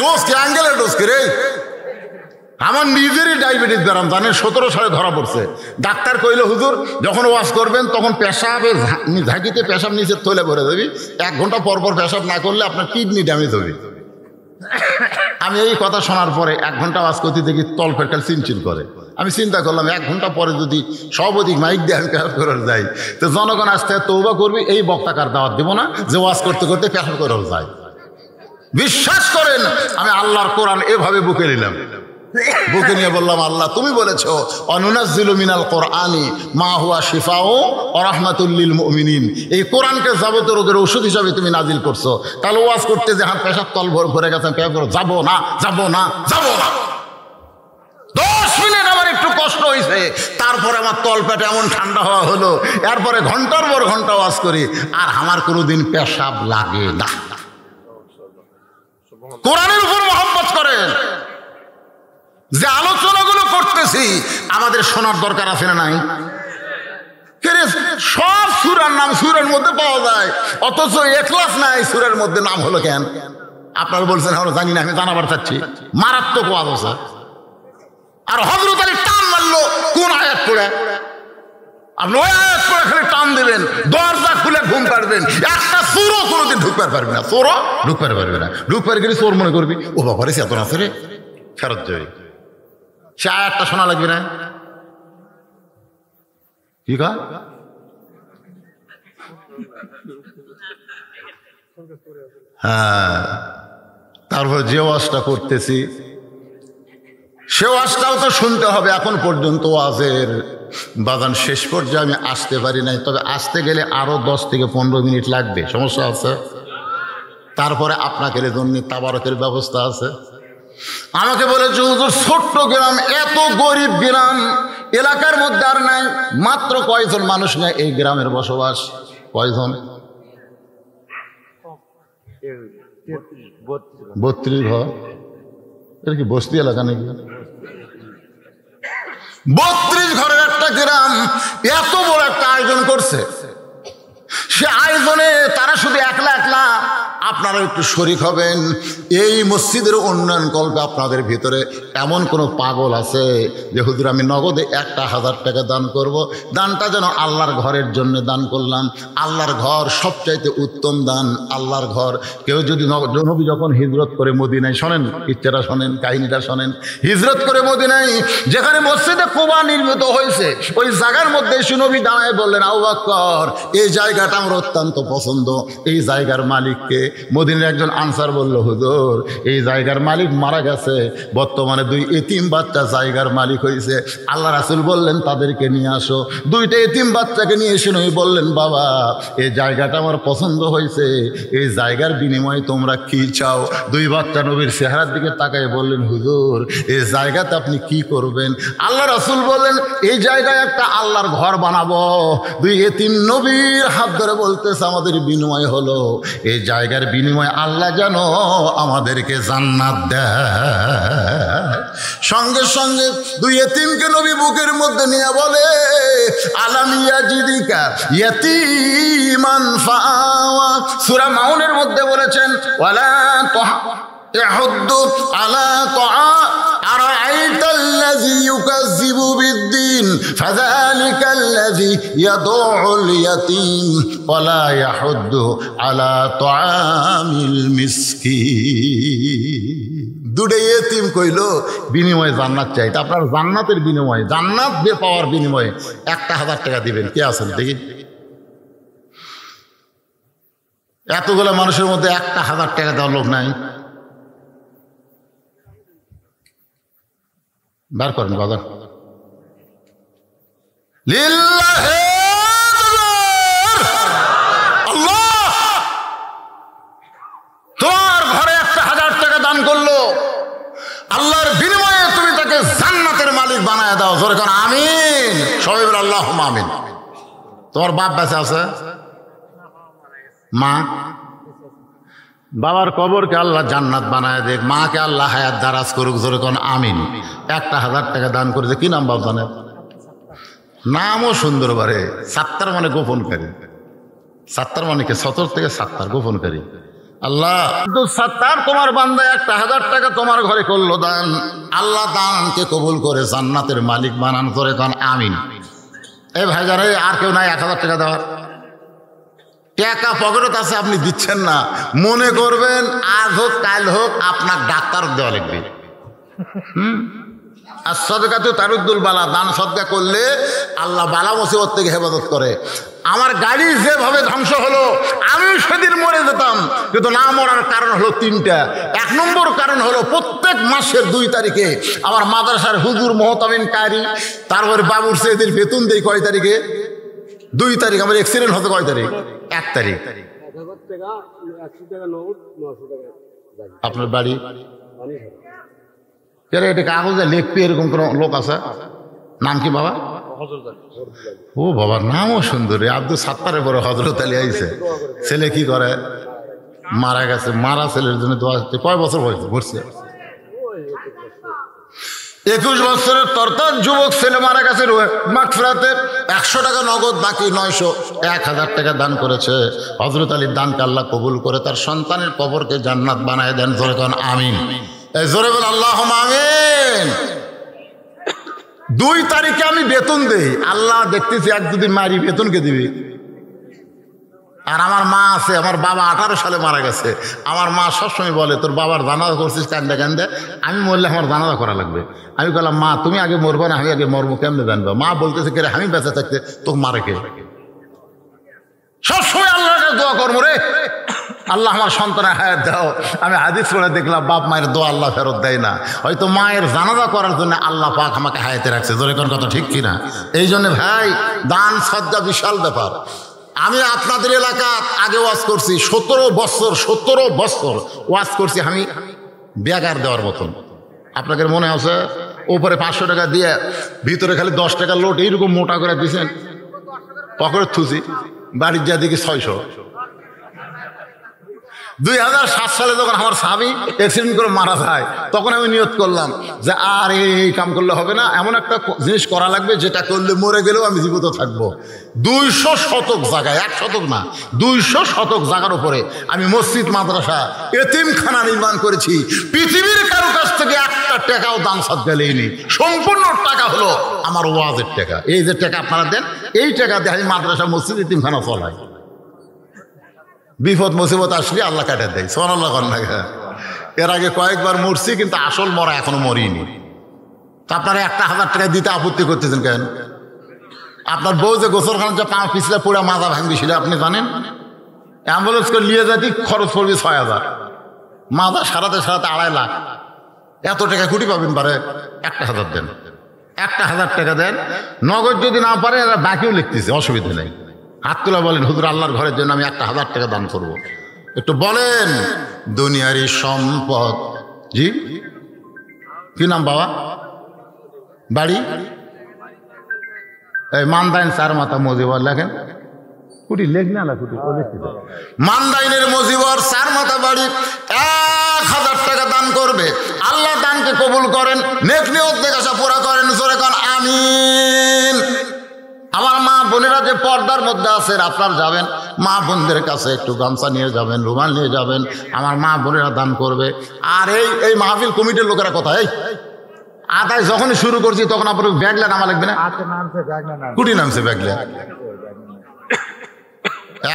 ডোজ কে অ্যাঙ্গেলের ডোজ কে রে? আমার নিজেরই ডায়াবেটিস ব্যারাম, জানেন? 17 সালে ধরা পড়ছে। ডাক্তার কইল, হুজুর যখন ওয়াশ করবেন তখন পেশাবে ঝাঁকিতে পেশাব নিচে তৈলে ভরে দেবি, 1 ঘন্টা পর পর পেশাব না করলে আপনার কিডনি ড্যামেজ হবে। আমি এই কথা শোনার পরে 1 ঘন্টা ওয়াজ করতে দেখি তল পেটকাল চিনচিন করে। আমি চিন্তা করলাম 1 ঘন্টা পরে যদি সব অধিক মাইক দিয়ে আমি পেশাব করার যাই তো জনগণ আসতে তৌবা করবি, এই বক্তাকার দাওয়াত দিব না যে ওয়াজ করতে করতে পেশাব করার যায়। বিশ্বাস করেন আমি আল্লাহর কোরআন এভাবে বুকে নিলাম, বুকে নিয়ে বললাম আল্লাহ তুমি বলেছো অনুনাজ্জিলু মিনাল কোরআনি মা হুয়া শিফাউ ওয়া রাহমাতুল লিল মুমিনিন, এই কোরআনকে যাবতীয় রোগের ওষুধ হিসাবে তুমি নাজিল করছো। তাহলে ওয়াজ করতে যে হাত পেশাব তল ভরে গেছে পেশাব করে যাবো না যাবো না যাবো না। 10 মিনিট আমার একটু কষ্ট হয়েছে, তারপরে আমার তল পেটে এমন ঠান্ডা হওয়া হলো, এরপরে ঘন্টার পর ঘন্টা ওয়াজ করি আর আমার কোনোদিন পেশাব লাগে না। কোরআনের উপর মহব্বত করেন। যে আলোচনাগুলো করতেছি আমাদের শোনার দরকার আছে না নাই? সব সূরার নাম সূরার মধ্যে পাওয়া যায়, অথচ ইখলাস নাই সূরার মধ্যে নাম হলো কেন? আপনারা বলছেন আমরা জানি না, আমি জানাবার চাচ্ছি। মারাত্মক ওয়াজ আছে। আর হযরত আলী টান মারলো কোন আয়াত পড়ে? আপনি ওই আয়াত পড়ে খালি টান দেবেন, দরজা খুলে ঘুম পাড়বেন, একটা চোরও কোনোদিন ঢুকতে পারবে না। চোরও ঢুকতে পারবে না, ঢুকতে গেলে চোর মনে করবি ও বাবারে সে এত আছে রে, ফেরত যাবে। সে আয়াতটা শোনা লাগবে না? কি কয়? হ্যাঁ, তারপর যে ওয়াজটা করতেছি সে ওয়াজটাও তো শুনতে হবে। এখন পর্যন্ত ওয়াজের বাজান শেষ পর্যায়ে আমি আসতে পারি নাই, তবে আসতে গেলে আরো 10 থেকে 15 মিনিট লাগবে, সমস্যা আছে। তারপরে আপনাকে জন্য তাবারকের ব্যবস্থা আছে। আমাকে বলেছে হুজুর ছোট্ট গ্রাম, এত গরিব গ্রাম, এলাকার মধ্যে আর নাই, মাত্র কয়জন মানুষ নেই এই গ্রামের বসবাস? কয়জন? 32 ঘর। এটা কি বস্তি এলাকা নাকি? 32 ঘরের একটা গ্রাম এত বড় একটা আয়োজন করছে। সে আয়োজনে তারা শুধু একলা একলা, আপনারা একটু শরীক হবেন। এই মসজিদের উন্নয়ন কল্পে আপনাদের ভিতরে এমন কোনো পাগল আছে যে হুজুর আমি নগদে 1000 টাকা দান করব, দানটা যেন আল্লাহর ঘরের জন্য দান করলাম। আল্লাহর ঘর সবচাইতে উত্তম দান, আল্লাহর ঘর। কেউ যদি নবী যখন হিজরত করে মদিনায়, শোনেন ইচ্ছাটা শোনেন, কাহিনীটা শোনেন, হিজরত করে মদিনায় যেখানে মসজিদে কুবা নির্মিত হয়েছে ওই জায়গার মধ্যে এসে নবী দাঁড়ায় বললেন আবু বকর এই জায়গাটা আমার অত্যন্ত পছন্দ, এই জায়গার মালিককে? মদিনার একজন আনসার বলল হুজুর এই জায়গার মালিক মারা গেছে, বর্তমানে 2 এতিম বাচ্চা জায়গার মালিক হয়েছে। আল্লাহ রাসূল বললেন তাদেরকে নিয়ে আসো। 2টা এতিম বাচ্চাকে নিয়ে এসে নবী বললেন বাবা এই জায়গাটা আমার পছন্দ হয়েছে, এই জায়গার বিনিময়ে তোমরা কি চাও? 2 বাচ্চা নবীর চেহারার দিকে তাকায় বললেন হুজুর এই জায়গাতে আপনি কি করবেন? আল্লাহ রাসূল বললেন এই জায়গায় একটা আল্লাহর ঘর বানাবো। 2 এতিম নবীর হাত ধরে বলতেছে আমাদের বিনিময় হলো এই জায়গার বিনিময়ে আল্লাহ যেন আমাদেরকে জান্নাত দেয়। সঙ্গে সঙ্গে 2 এতিমকে নবী বুকের মধ্যে নিয়ে বলে আলাম ইয়াজিদিকা ইয়াতীমান ফাআওয়া। সূরা মাউনের মধ্যে বলেছেন ওয়ালা তাহুদ্দু আলা তাআ আরাআইতাল্লাযী ইউকাযযিবু বিদ্দীন ফাযালিকাল্লাযী ইয়াদউল ইয়াতীম ওয়ালা ইয়াহুদ্দু আলা তাআমিল মিসকিন। 2টা এতিম কইল বিনিময়ে জান্নাত চাইতে। আপনার জান্নাতের বিনিময়ে, জান্নাত পাওয়ার বিনিময়ে 1000 টাকা দিবেন। কে আছেন দেখি? এতগুলো মানুষের মধ্যে 1000 টাকা দেওয়ার লোক নাই? বার করেন বাজার। লিল্লাহি আল্লাহ তোমার ঘরে 1000 টাকা দান করলো, আল্লাহর বিনিময়ে তুমি তাকে জান্নাতের মালিক বানায় দাও। জোরে কোন আমিন। সবাই বলে আল্লাহুম্মা আমিন। তোমার বাপ বেঁচে আছে? মা? বাবার কবরকে আল্লাহ জান্নাত বানায় দেখ, মাকে আল্লাহ হায়াত দারাজ করুক। জোরে কোন আমিন। 1000 টাকা দান করেছে। কি নাম বাপ জানেন? নামও সুন্দর বারে, সাত্তার মানে গোপনকারী। সাত্তার মানে কি? ৭০ থেকে ৭০ গোপনকারী। আল্লাহ সাত্তার তোমার বান্দা 1000 টাকা তোমার ঘরে করলো দান, আল্লাহ দানকে কবুল করে জান্নাতের মালিক বানান। জোরে কোন আমিন। এই ভাইজান আর কেউ নাই 1000 টাকা দেওয়ার? টাকা পকেটত আছে, আপনি দিচ্ছেন না, মনে করবেন আজ হোক কাল হোক আপনার ডাক্তার দেওয়া লাগবে। আর সদকাতু তারুদ্দুল বালা, দান সদকা করলে আল্লাহ বালা মুসিবত থেকে হেফাজত করে। আমার গাড়ি যেভাবে ধ্বংস হলো, আমিও সেদিন মরে যেতাম, কিন্তু না মরার কারণ হলো তিনটা। 1 নম্বর কারণ হলো প্রত্যেক মাসের 2 তারিখে আমার মাদ্রাসার হুজুর মোহতামিন কারি, তারপরে বাবুর সেদিন বেতন দেই কয় তারিখে? 2 তারিখ। আমার অ্যাক্সিডেন্ট হতে কয় তারিখ? 1 তারিখ। আপনার বাড়ি এটা কাগজে লিখবে এরকম কোন লোক আছে? নাম কি বাবা? ও বাবার নামও সুন্দর, আব্দুল সাত্তারের পরে হজরত আলী আইছে। ছেলে কি করে? মারা গেছে। মারা ছেলের জন্য দোয়া। কয় বছর বয়স ঘুরছে? 21 বছরের তরতার যুবক ছেলে মারা গেছে মাগফিরাতে। 100 টাকা নগদ, বাকি 900, 1000 টাকা দান করেছে। হজরত আলীর দানকে আল্লাহ কবুল করে তার সন্তানের কবরকে জান্নাত বানায় দেন। জোরে কোন আমিন। জোরে বল আল্লাহুম্মা আমিন। 2 তারিখে আমি বেতন দেই, আল্লাহ দেখতেছি 1-2 দিন মারি বেতনকে দিবি। আর আমার মা আছে, আমার বাবা 18 সালে মারা গেছে। আমার মা সবসময় বলে তোর বাবার জানাজা করছিস কান্দে কান্দে, আমি মরলে আমার জানাজা করা লাগবে। আমি বললাম মা তুমি আগে মরবে না, আমি আগে মরবো, কেমনে জানবো? মা বলতেছে কে আমি বেঁচে থাকতে তোকে মারে কে? সবসময় আল্লাহর কাছে দোয়া করবো রে, আল্লাহ আমার সন্তানের হায়াত দাও। আমি হাদিস পড়ে দেখলাম বাপ মায়ের দোয়া আল্লাহ ফেরত দেয় না। হয়তো মায়ের জানাজা করার জন্য আল্লাহ পাক আমাকে হায়াতে রাখছে। জোরে কোন কথা ঠিক কিনা? এই জন্য ভাই দান সদকা বিশাল ব্যাপার। আমি আপনাদের এলাকা আগে ওয়াজ করছি, 17 বছর ওয়াজ করছি আমি বেগার দেওয়ার মতন। আপনাদের মনে আছে? ওপরে 500 টাকা দিয়ে ভিতরে খালি 10 টাকা লোট এইরকম মোটা করে দিয়েছেন, পকেটে থুসি, বাড়ির যা দিকে 600। 2007 সালে যখন আমার স্বামী অ্যাক্সিডেন্ট করে মারা যায়, তখন আমি নিয়ত করলাম যে আর এই কাম করলে হবে না, এমন একটা জিনিস করা লাগবে যেটা করলে মরে গেলেও আমি জীবিত থাকবো। 200 শতক জায়গায়, 1 শতক না, 200 শতক জায়গার উপরে আমি মসজিদ, মাদ্রাসা, এতিমখানা নির্মাণ করেছি। পৃথিবীর কারো কাছ থেকে 1 টাকাও দান সদকা নেইনি। সম্পূর্ণ টাকা হলো আমার ওয়াজের টাকা। এই যে টাকা আপনারা দেন, এই টাকা দিয়ে আমি মাদ্রাসা, মসজিদ, এতিমখানা চলাই। বিপদ মুসিবত আসলে আল্লাহ কাটে দেয়। সুবহানাল্লাহ। এর আগে কয়েকবার মরছি, কিন্তু আসল মরা এখনো মরিনি। তা আপনারা 1000 টাকা দিতে আপত্তি করতেছেন কেন? আপনার বউ যে গোসলখানা যে পা পিছলে পুরা মাজা ভাঙবিছিল, আপনি জানেন? অ্যাম্বুলেন্স করে নিয়ে যাতে খরচ পড়বে 6000, মাজা সারাতে 2.5 লাখ। এত টাকা কুটি পাবেন পারে? 1000 দেন, 1000 টাকা দেন। নগদ যদি না পারে এরা বাকিও লিখতেছে, অসুবিধা নেই। হাত তুলা বলেন হুজুর আল্লাহর ঘরের জন্য আমি 1000 টাকা দান করবো। একটু বলেন। দুনিয়ারই সম্পদ। জি কি নাম বাবা? বাড়ি এই মান্দাইন 4 মাথা মজিবর লেখেন। কুটি লেখ না কুটি মান্দাইনের মজিবর 4 মাথা বাড়ি। 1000 টাকা দান করবে। আল্লাহ দানকে কবুল করেন, নেক নিয়ত দেখাশা পুরা করেন। জোরে কোন আমিন। আমার মা বোনেরা যে পর্দার মধ্যে আছেন, আপনার যাবেন মা বোনদের কাছে একটু গামছা নিয়ে যাবেন, রুমাল নিয়ে যাবেন। আমার মা বোনেরা দান করবে। আর এই মাহফিল কমিটির লোকেরা কোথায়? আদায় যখনই শুরু করছি তখন আপনার ব্যাগলে নামা লাগবে না? কুটি নামছে ব্যাগলে?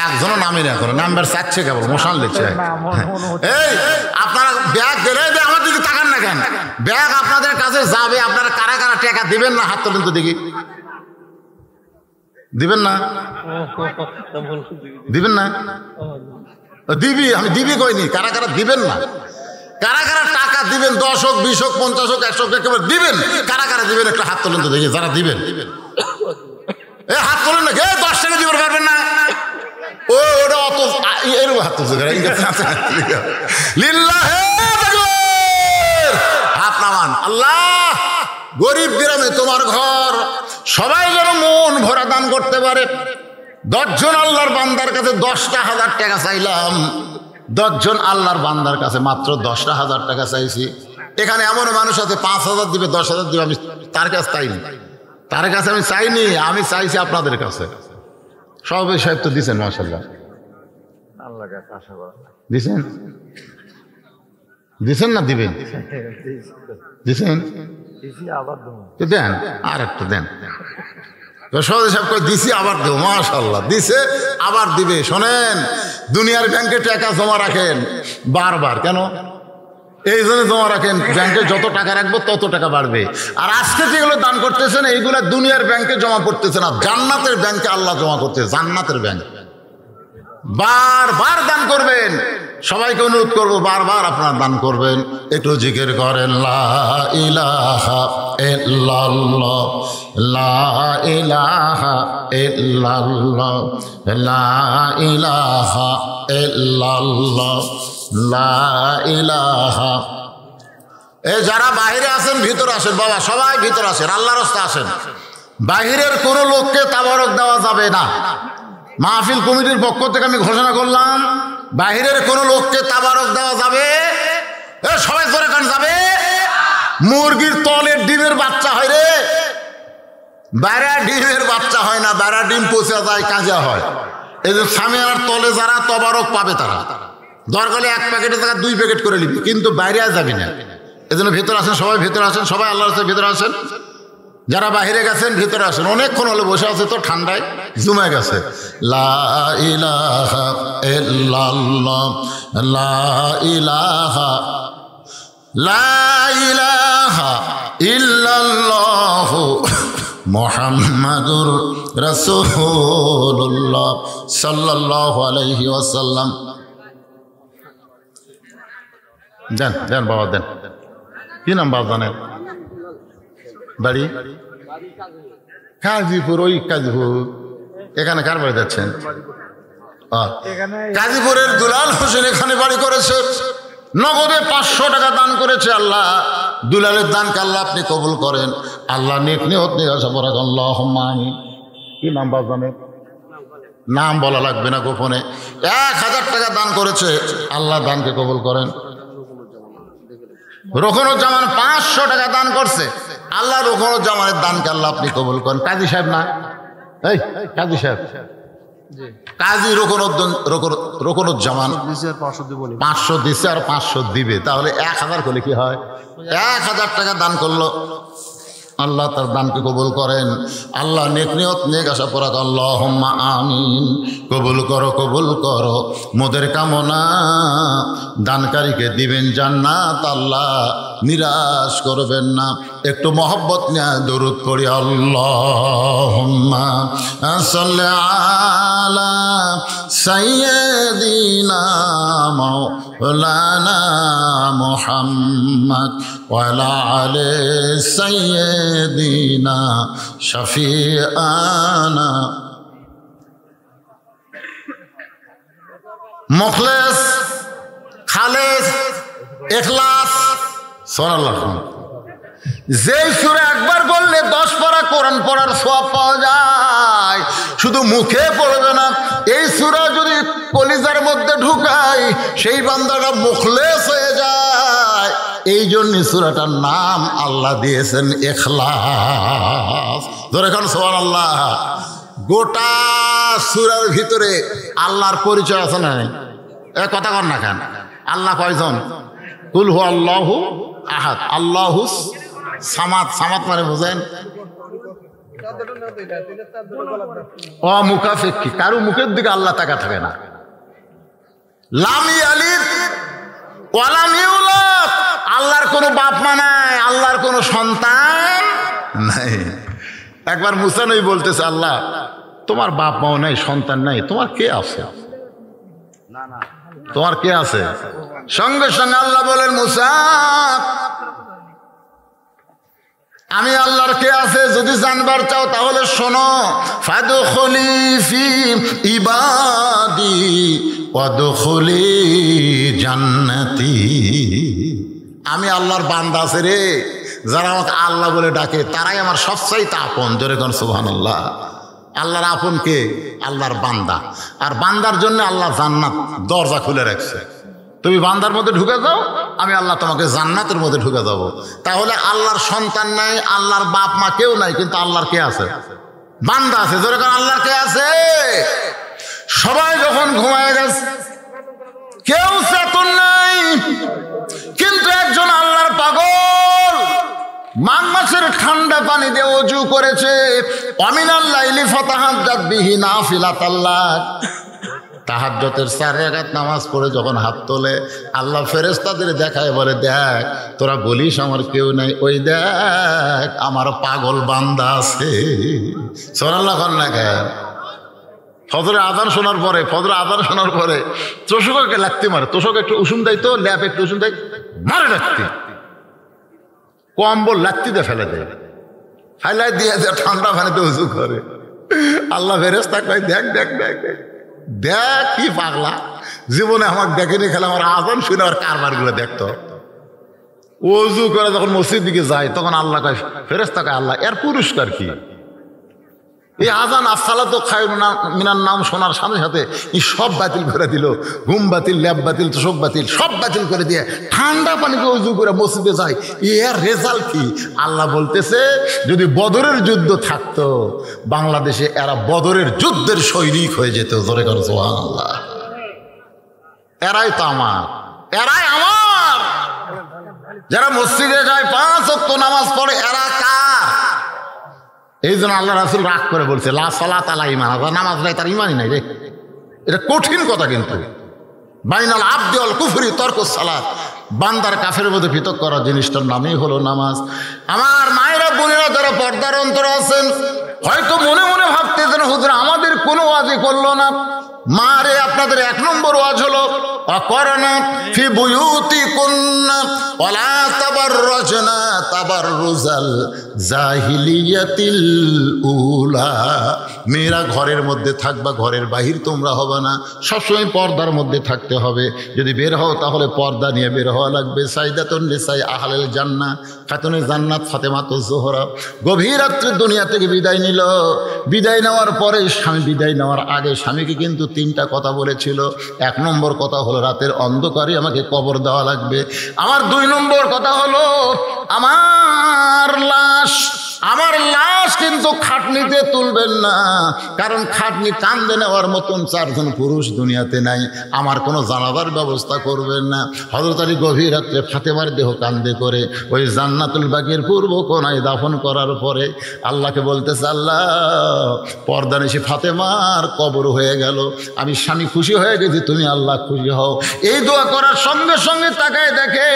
একজনও নামে না, এখন নাম্বার চাচ্ছে, কেবল মশাল দিচ্ছে। এই আপনারা ব্যাগ দিলে আমার দিকে তাকান না কেন? ব্যাগ আপনাদের কাছে যাবে, আপনারা কারা কারা টাকা দিবেন না হাত তোলেন তো দেখি। দিবেন না? দিবেন না? দিবি, আমি দিবি কইনি। কারা কারা দিবেন না? কারা কারা টাকা দিবেন? 10 হোক, 20 হোক, 50 হোক, 100 হোক, একেবারে দিবেন। কারা কারা দিবেন একটা হাত তোলেন তো দেখি। যারা দিবেন এ হাত তোলেন না। 10 টাকা দিবেন পারবেন না? ওটা অত এরকম হাত তুলছে। হাত নামান। আল্লাহ গরিব গ্রামে তোমার ঘর, সবাই যেন মন ভরা দান করতে পারে। 10 জন আল্লাহর বান্দার কাছে 10,000 টাকা চাইলাম। 10 জন আল্লাহর বান্দার কাছে মাত্র 10,000 টাকা চাইছি। এখানে এমন মানুষ আছে 5,000 দিবে, 10,000 দিবে। আমি তার কাছে চাইনি, তার কাছে আমি চাইনি, আমি চাইছি আপনাদের কাছে। সবাই সাহেব তো দিচ্ছেন, মাশাআল্লাহ। দিছেন? দিছেন না দিবেন? দিছেন? দেন আর একটা দেন। সহজ হিসাব করে দিছি আবার দেবো, মাশাআল্লাহ দিছে আবার দিবে। শোনেন, দুনিয়ার ব্যাংকে টাকা জমা রাখেন বারবার, কেন? এই জন্য জমা রাখেন, ব্যাংকে যত টাকা রাখবো তত টাকা বাড়বে। আর আজকে যেগুলো দান করতেছেন এইগুলা দুনিয়ার ব্যাংকে জমা করতেছে না, জান্নাতের ব্যাংকে আল্লাহ জমা করতেছে, জান্নাতের ব্যাংক। বারবার দান করবেন, সবাইকে অনুরোধ করবো বারবার আপনারা দান করবেন। একটু জিকির করেন লা ইলাহা ইল্লাল্লাহ, লা ইলাহা ইল্লাল্লাহ, লা ইলাহা ইল্লাল্লাহ, লা ইলাহা। এই যারা বাইরে আছেন ভিতরে আসেন বাবা, সবাই ভিতরে আসেন, আল্লাহর রাস্তায় আসেন। বাহিরের কোনো লোককে তাবারক দেওয়া যাবে না। মাহফিল কমিটির পক্ষ থেকে আমি ঘোষণা করলাম, বাহিরের কোন লোককে তাবারক দেওয়া যাবে, সবাই ধরে কান যাবে। মুরগির তলের ডিমের বাচ্চা হয় রে, বেড়া ডিমের বাচ্চা হয় না, বেড়া ডিম পচে যায়, কাঁচা হয়। এই যে সামিয়ানার তলে যারা তবারক পাবে তারা দরকার হলে 1 প্যাকেটের জায়গায় 2 প্যাকেট করে নিবি, কিন্তু বাইরে যাবি না। এই জন্য ভেতরে আসেন, সবাই ভেতরে আসেন, সবাই আল্লাহর রাস্তায় ভেতরে আসেন। যারা বাহিরে গেছেন ভিতরে আসেন, অনেকক্ষণ হলে বসে আছে তো ঠান্ডায় জমে গেছে। লা ইলাহা ইল্লাল্লাহ, লা ইলাহা, লা ইলাহা ইল্লাল্লাহ মুহাম্মাদুর রাসূলুল্লাহ সাল্লাল্লাহু আলাইহি ওয়াসাল্লাম। দেন দেন বাবা দেন। কি নাম বাবা জানেন? বাড়ি কাজীপুর। ওই কাজীপুর, এখানে কার বাড়ি যাচ্ছেন? কাজীপুরের দুলাল হোসেন এখানে বাড়ি করেছে, নগদে 500 টাকা দান করেছে। আল্লাহ দুলালের দানকে আল্লাহ আপনি কবুল করেন। আল্লাহ নেক নিয়ত নিয়ে আসা পড়া আল্লাহুম্মা আমিন। কি নাম বাবা জানেন? নাম বলা লাগবে না, গোপনে 1000 টাকা দান করেছে। আল্লাহ দানকে কবুল করেন। রোকনুজ্জামান 500 টাকা দান করছে। আল্লাহ রোকনুজ্জামানের দানকে আল্লাহ আপনি কবুল করেন। কাজী সাহেব না, এই কাজী সাহেব, কাজী রোকনুজ্জামান 500 দিচ্ছে আর 500 দিবে, তাহলে 1000 করলে কি হয়? 1000 টাকা দান করলো। আল্লাহ তার দানকে কবুল করেন। আল্লাহ নেক নিয়ত নেক আশা পরাক আল্লাহুম্মা আমিন। কবুল করো, কবুল করো মোদের কামনা। দানকারীকে দিবেন জান্নাত, আল্লাহ নিরাশ করবেন না। একটু মহব্বত নিয়ে দরুদ পড়ি। আল্লাহুম্মা সাল্লি আলা সাইয়্যিদিনা মাওলানা মুহাম্মদ ওয়া আলা আলি সাইয়্যিদিনা শাফিআনা। মুখলেস, খালেস, ইখলাস, সুবহানাল্লাহ। যেই সূরা একবার বললে 10 পারা কোরআন পড়ার সওয়াব পাওয়া যায়, শুধু মুখে পড়বে না, এই সূরা যদি কলিজার মধ্যে ঢুকাই সেই বান্দাটা মুখলেস হয়ে যায়। এই জন্য সূরাটার নাম আল্লাহ দিয়েছেন ইখলাস। ধরে খান সুবহানাল্লাহ। গোটা সূরার ভিতরে আল্লাহর পরিচয় আছে না? এ কথা কর না কেন? আল্লাহ কয়জন? কুল হু আল্লাহু আহাদ, আল্লাহু সামাদ। সামাদ মানে বুঝেন? অমুখাপেক্ষী, কারো মুখের দিকে আল্লাহ তাকা থাকে না। লাম ইয়ালিদ ওয়া লাম ইউলাদ, আল্লাহর কোনো বাপ মা নাই, আল্লাহর কোনো সন্তান নাই। একবার মুসা নবী বলতেছে, আল্লাহ তোমার বাপ মাও নাই, সন্তান নাই, তোমার কে আছে? তোমার কে আছে? সঙ্গে সঙ্গে আল্লাহ বলেন, মুসা আমি আল্লাহর কে আছে যদি জানবার চাও তাহলে শোনো। ফাদখুলি ফি ইবাদি ওয়াদখুলি জান্নাতি। আমি আল্লাহর বান্দা আছে রে, যারা আমাকে আল্লাহ বলে ডাকে তারাই আমার সবচাইতে আপন। জোরে কোন সুবহানাল্লাহ। আল্লাহর আপন কে? আল্লাহর বান্দা। আর বান্দার জন্য আল্লাহ জান্নাত দরজা খুলে রাখছে। তুমি বান্দার মধ্যে ঢুকে যাও, আমি আল্লাহ তোমাকে জান্নাতের মধ্যে ঢুকে যাবো। তাহলে আল্লাহর সন্তান নাই, আল্লাহর বাপ মা কেউ নাই, কিন্তু আল্লাহর কে আছে? বান্দা আছে। জোরে কোন আল্লাহর কে আছে? সবাই যখন ঘুমায় গেছে, কেউ চেতন নাই, কিন্তু একজন আল্লাহর পাগল মাঘ মাসের ঠান্ডা পানি দিয়ে ওযু করেছে। অমিনাল লাইলি ফাতাহাজ্জাত বিহি নাফিলাতাল লাক, তাহাজ্জুদের 4 রাকাত নামাজ পড়ে যখন হাত তোলে আল্লাহ ফেরেশতাদের দেখায়, বলে দেখ তোরা বলিস আমার কেউ নাই, ওই দেখ আমার পাগল বান্দা আছে। সুবহানাল্লাহ না কেন? ফজরের আযান শোনার পরে তোষককে লাগতে মারে, তোষক একটু উষুম দেয় তো, ল্যাপ একটু উষুম দেয়, মারে লাগতে, কম্বল লাত্তি দিয়ে ফেলে দেয়, হাইলাই দিয়ে ঠান্ডা পানিতে উজু করে। আল্লাহ ফেরেশতা কয় দেখ দেখ দেখ দেখ দেখ কি পাগলা, জীবনে আমাকে দেখেনি, খেলে আমার আযান শুনে আর কারবারগুলো দেখতো। ওযু করে যখন মসজিদ দিকে যায় তখন আল্লাহ কয়, ফেরেশতা কয় আল্লাহ এর পুরস্কার কি? এই আযান আসসালাতু খায়রুন মিনান নাওম শোনার সাথে সাথে এই সব বাতিল করে দিল, ঘুম বাতিল, ল্যাব বাতিল, তোষক বাতিল, সব বাতিল করে দিয়ে ঠান্ডা পানিতে ওযু করে মসজিদে যায়। এর রেজাল্ট কি? আল্লাহ বলতেছে যদি বদরের যুদ্ধ থাকতো বাংলাদেশে এরা বদরের যুদ্ধের সৈনিক হয়ে যেত। জোরে করে সুবহানাল্লাহ। এরাই তো আমার, এরাই আমার। যারা মসজিদে যায় 5 ওয়াক্ত নামাজ পড়ে এরা কার? এই জন্য আল্লাহ রাসূল রাগ করে বলছে লা সালাত আলা ঈমান, নামাজ নাই তার ঈমানই নাই রে। এটা কঠিন কথা, কিন্তু বাইনাল আবদি ওয়াল কুফরি তরকুস সালাত, বান্দার কাফের মধ্যে পৃথক করা জিনিসটার নামই হলো নামাজ। আমার মায়েরা বোনেরা যারা পর্দার অন্তরে আছেন হয়তো মনে মনে ভাবতেছেন হুজুর আমাদের কোনো ওয়াজই করলো না। মারে আপনাদের 1 নম্বর ওয়াজ হলো অকরনা ফি বুয়ুতিকুন্না ওয়ালা তাবাররাজনা তাবাররুজাল জাহিলিয়াতিল উলা। মেয়েরা ঘরের মধ্যে থাকবা, ঘরের বাহির তোমরা হবে না, সবসময় পর্দার মধ্যে থাকতে হবে। যদি বের হও তাহলে পর্দা নিয়ে বের হওয়া লাগবে। সাইদাতুন নিসাই আহলাল জান্নাহ, খাতুনে জান্নাত ফাতেমাতুজ জোহরা গভীর রাত্রে দুনিয়া থেকে বিদায় নিল। বিদায় নেওয়ার পরে স্বামী বিদায় নেওয়ার আগে স্বামীকে কিন্তু 3টা কথা বলেছিল। 1 নম্বর কথা হলো রাতের অন্ধকারে আমাকে কবর দেওয়া লাগবে। আমার 2 নম্বর কথা হলো আমার লাশ কিন্তু খাটনিতে তুলবেন না, কারণ খাটনি কান্দে নেওয়ার মতন 4 জন পুরুষ দুনিয়াতে নাই। আমার কোনো জানাজার ব্যবস্থা করবেন না। হযরত আলী গভীর রাত্রে ফাতেমার দেহ কান্দে করে ওই জান্নাতুল বাকির পূর্ব কোণায় দাফন করার পরে আল্লাহকে বলতেছে আল্লাহ পর্দানিশি ফাতেমার কবর হয়ে গেল, আমি স্বামী খুশি হয়ে গেছি, তুমি আল্লাহ খুশি হও। এই দোয়া করার সঙ্গে সঙ্গে তাকায় দেখে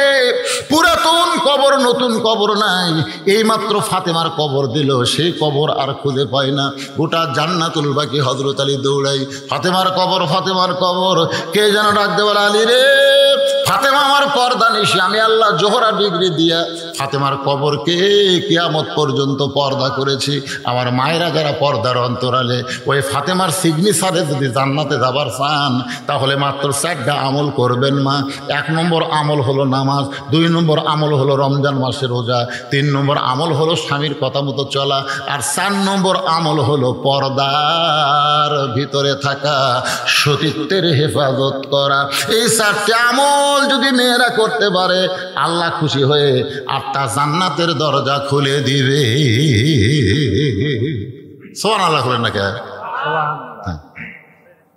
পুরাতন কবর নতুন কবর নাই, এইমাত্র ফাতেমার কবর দিল, সেই কবর আর খুঁজে পায় না। গোটা জান্নাতুল বাকি হযরত আলী দৌড়াই, ফাতেমার কবর, ফাতেমার কবর। কে যেন ডাক দে বলে আলী রে ফাতেমা আমার পর্দা নিশি, আমি আল্লাহ জোহরা ডিগ্রি দিয়া ফাতেমার কবরকে কিয়ামত পর্যন্ত পর্দা করেছি। আমার মায়েরা যারা পর্দার অন্তরালে ওই ফাতেমার সিগনেচারে যদি জান্নাতে যাবার চান তাহলে মাত্র 4টা আমল করবেন মা। 1 নম্বর আমল হলো নামাজ, 2 নম্বর আমল হলো রমজান মাসের রোজা, 3 নম্বর আমল হলো স্বামীর কথা মতো চলা, আর 4 নম্বর আমল হলো পর্দার ভিতরে থাকা, সতীত্বের হেফাজত করা। এই 4টি আমল যদি মেয়েরা করতে পারে আল্লাহ খুশি হয়ে 8টা জান্নাতের দরজা খুলে দিবে। সুবহানাল্লাহ বলেন না কে?